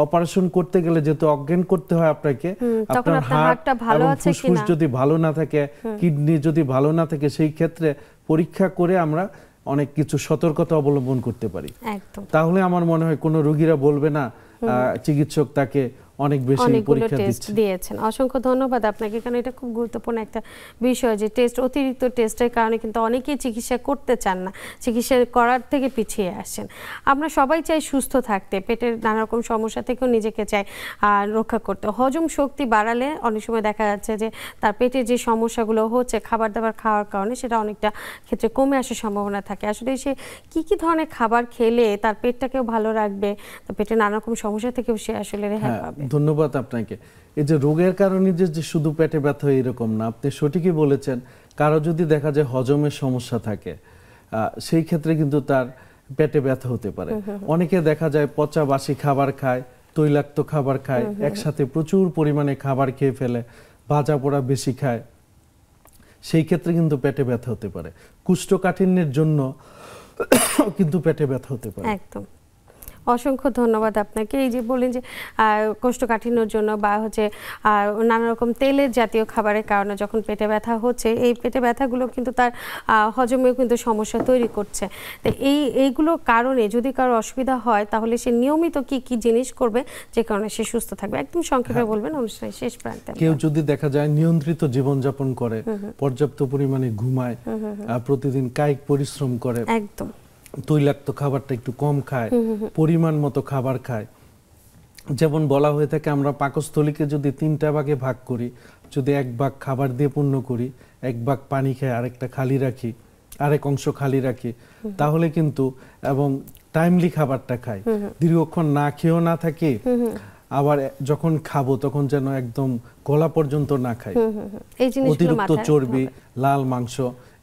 অপারেশন করতে গেলে যেহেতু অজ্ঞান করতে হয় আপনাকে, আপনার হার্ট এবং ফুসফুস যদি ভালো না থাকে, কিডনি যদি ভালো না থাকে, সেই ক্ষেত্রে পরীক্ষা করে আমরা অনেক কিছু সতর্কতা অবলম্বন করতে পারি। তাহলে আমার মনে হয় কোনো রোগীরা বলবে না চিকিৎসক তাকে অনেক বেশি পরীক্ষা দিয়েছেন। অসংখ্য ধন্যবাদ আপনাকে, কারণ এটা খুব গুরুত্বপূর্ণ একটা বিষয় যে টেস্ট, অতিরিক্ত টেস্টের কারণে কিন্তু অনেকেই চিকিৎসা করতে চান না, চিকিৎসা করার থেকে পিছিয়ে আসছেন। আমরা সবাই চাই সুস্থ থাকতে, পেটের নানা রকম সমস্যা থেকেও নিজেকে চাই রক্ষা করতে। হজম শক্তি বাড়ালে অনেক সময় দেখা যাচ্ছে যে তার পেটের যে সমস্যাগুলো হচ্ছে খাবার দাবার খাওয়ার কারণে, সেটা অনেকটা ক্ষেত্রে কমে আসার সম্ভাবনা থাকে। আসলে সে কি ধরনের খাবার খেলে তার পেটটাকেও ভালো রাখবে, তার পেটে নানা রকম সমস্যা থেকেও সে আসলে রেহাই পাবে। ধন্যবাদ আপনাকে। এই যে রোগের কারণে যে শুধু পেটে ব্যথা এরকম না, আপনি সঠিকই বলেছেন। কারো যদি দেখা যায় হজমের সমস্যা থাকে, সেই ক্ষেত্রে কিন্তু তার পেটে ব্যথা হতে পারে। অনেকে দেখা যায় পচা বাসি খাবার খায়, তৈলাক্ত খাবার খায়, একসাথে প্রচুর পরিমাণে খাবার খেয়ে ফেলে, ভাজা পোড়া বেশি খায়, সেই ক্ষেত্রে কিন্তু পেটে ব্যথা হতে পারে। কোষ্ঠকাঠিন্যের জন্য কিন্তু পেটে ব্যথা হতে পারে। একদম। অসংখ্য ধন্যবাদ আপনাকে। এই যে বলেন যে কোষ্ঠকাঠিন্যর জন্য বা হচ্ছে নানা রকম তেলের জাতীয় খাবারের কারণে যখন পেটে ব্যথা হচ্ছে, এই পেটে ব্যথাগুলো কিন্তু তার হজমেও কিন্তু সমস্যা তৈরি করছে। তো এইগুলো কারণে যদি কারো অসুবিধা হয়, তাহলে সে নিয়মিত কি জিনিস করবে যে কারণে সে সুস্থ থাকবে, একদম সংক্ষেপে বলবেন অনুষ্ঠানের শেষ প্রান্তে। কেউ যদি দেখা যায় নিয়ন্ত্রিত জীবনযাপন করে, পর্যাপ্ত পরিমাণে ঘুমায়, প্রতিদিন কায়িক পরিশ্রম করে, একদম তৈলাক্ত খাবারটা একটু কম খায়, পরিমাণ মতো খাবার খায়, যেমন বলা হয়ে থাকে আমরা পাকস্থলীকে যদি 3টা ভাগে ভাগ করি, যদি এক ভাগ খাবার দিয়ে পূর্ণ করি, এক ভাগ পানি খেয়ে আরেকটা খালি রাখি, আরেক অংশ খালি রাখি, তাহলে কিন্তু এবং টাইমলি খাবারটা খাই, দীর্ঘক্ষণ না খেয়েও না থাকি, আবার যখন খাবো তখন যেন একদম গলা পর্যন্ত না খাই। অতিরিক্ত চর্বি, লাল মাংস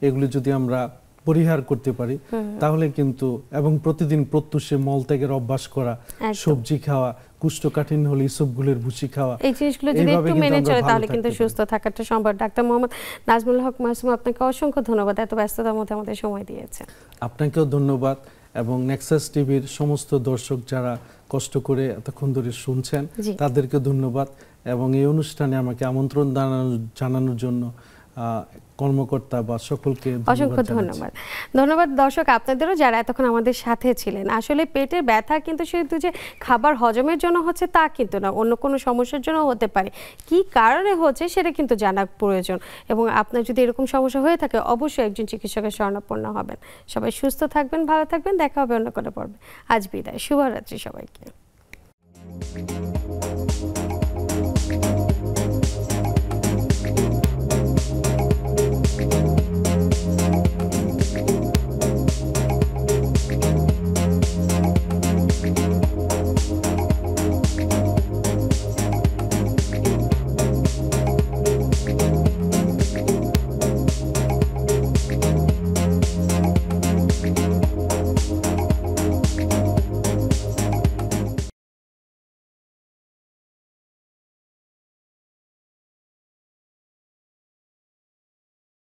এগুলি যদি আমরা পরিহার করতে পারি তাহলে কিন্তু, এবং প্রতিদিন প্রত্যুষে মলত্যাগের অভ্যাস করা, সবজি খাওয়া, কোষ্ঠকাঠিন্য হলে ইসবগুলের ভুসি খাওয়া, এই জিনিসগুলো যদি একটু মেনে চলে তাহলে কিন্তু সুস্থ থাকাটা সম্ভব। ডাক্তার মোহাম্মদ নাজমুল হক মাসুম, আপনাকে অসংখ্য ধন্যবাদ এত ব্যস্ততার মধ্যে আমাদের সময় দিয়েছেন। আপনাকেও ধন্যবাদ, এবং নেক্সাস টিভির সমস্ত দর্শক যারা কষ্ট করে এতক্ষণ ধরে শুনছেন তাদেরকে ধন্যবাদ, এবং এই অনুষ্ঠানে আমাকে আমন্ত্রণ জানানোর জন্য কর্মকর্তা বা সকলকে অসংখ্য ধন্যবাদ। ধন্যবাদ দর্শক আপনাদেরও যারা এতক্ষণ আমাদের সাথে ছিলেন। আসলে পেটের ব্যথা কিন্তু শুধু যে খাবার হজমের জন্য হচ্ছে তা কিন্তু না, অন্য কোনো সমস্যার জন্য হতে পারে। কি কারণে হচ্ছে সেটা কিন্তু জানা প্রয়োজন, এবং আপনার যদি এরকম সমস্যা হয়ে থাকে অবশ্যই একজন চিকিৎসকের শরণাপন্ন হবেন। সবাই সুস্থ থাকবেন, ভালো থাকবেন, দেখা হবে অন্য কোনো পর্বে। আজ বিদায়, শুভরাত্রি সবাইকে।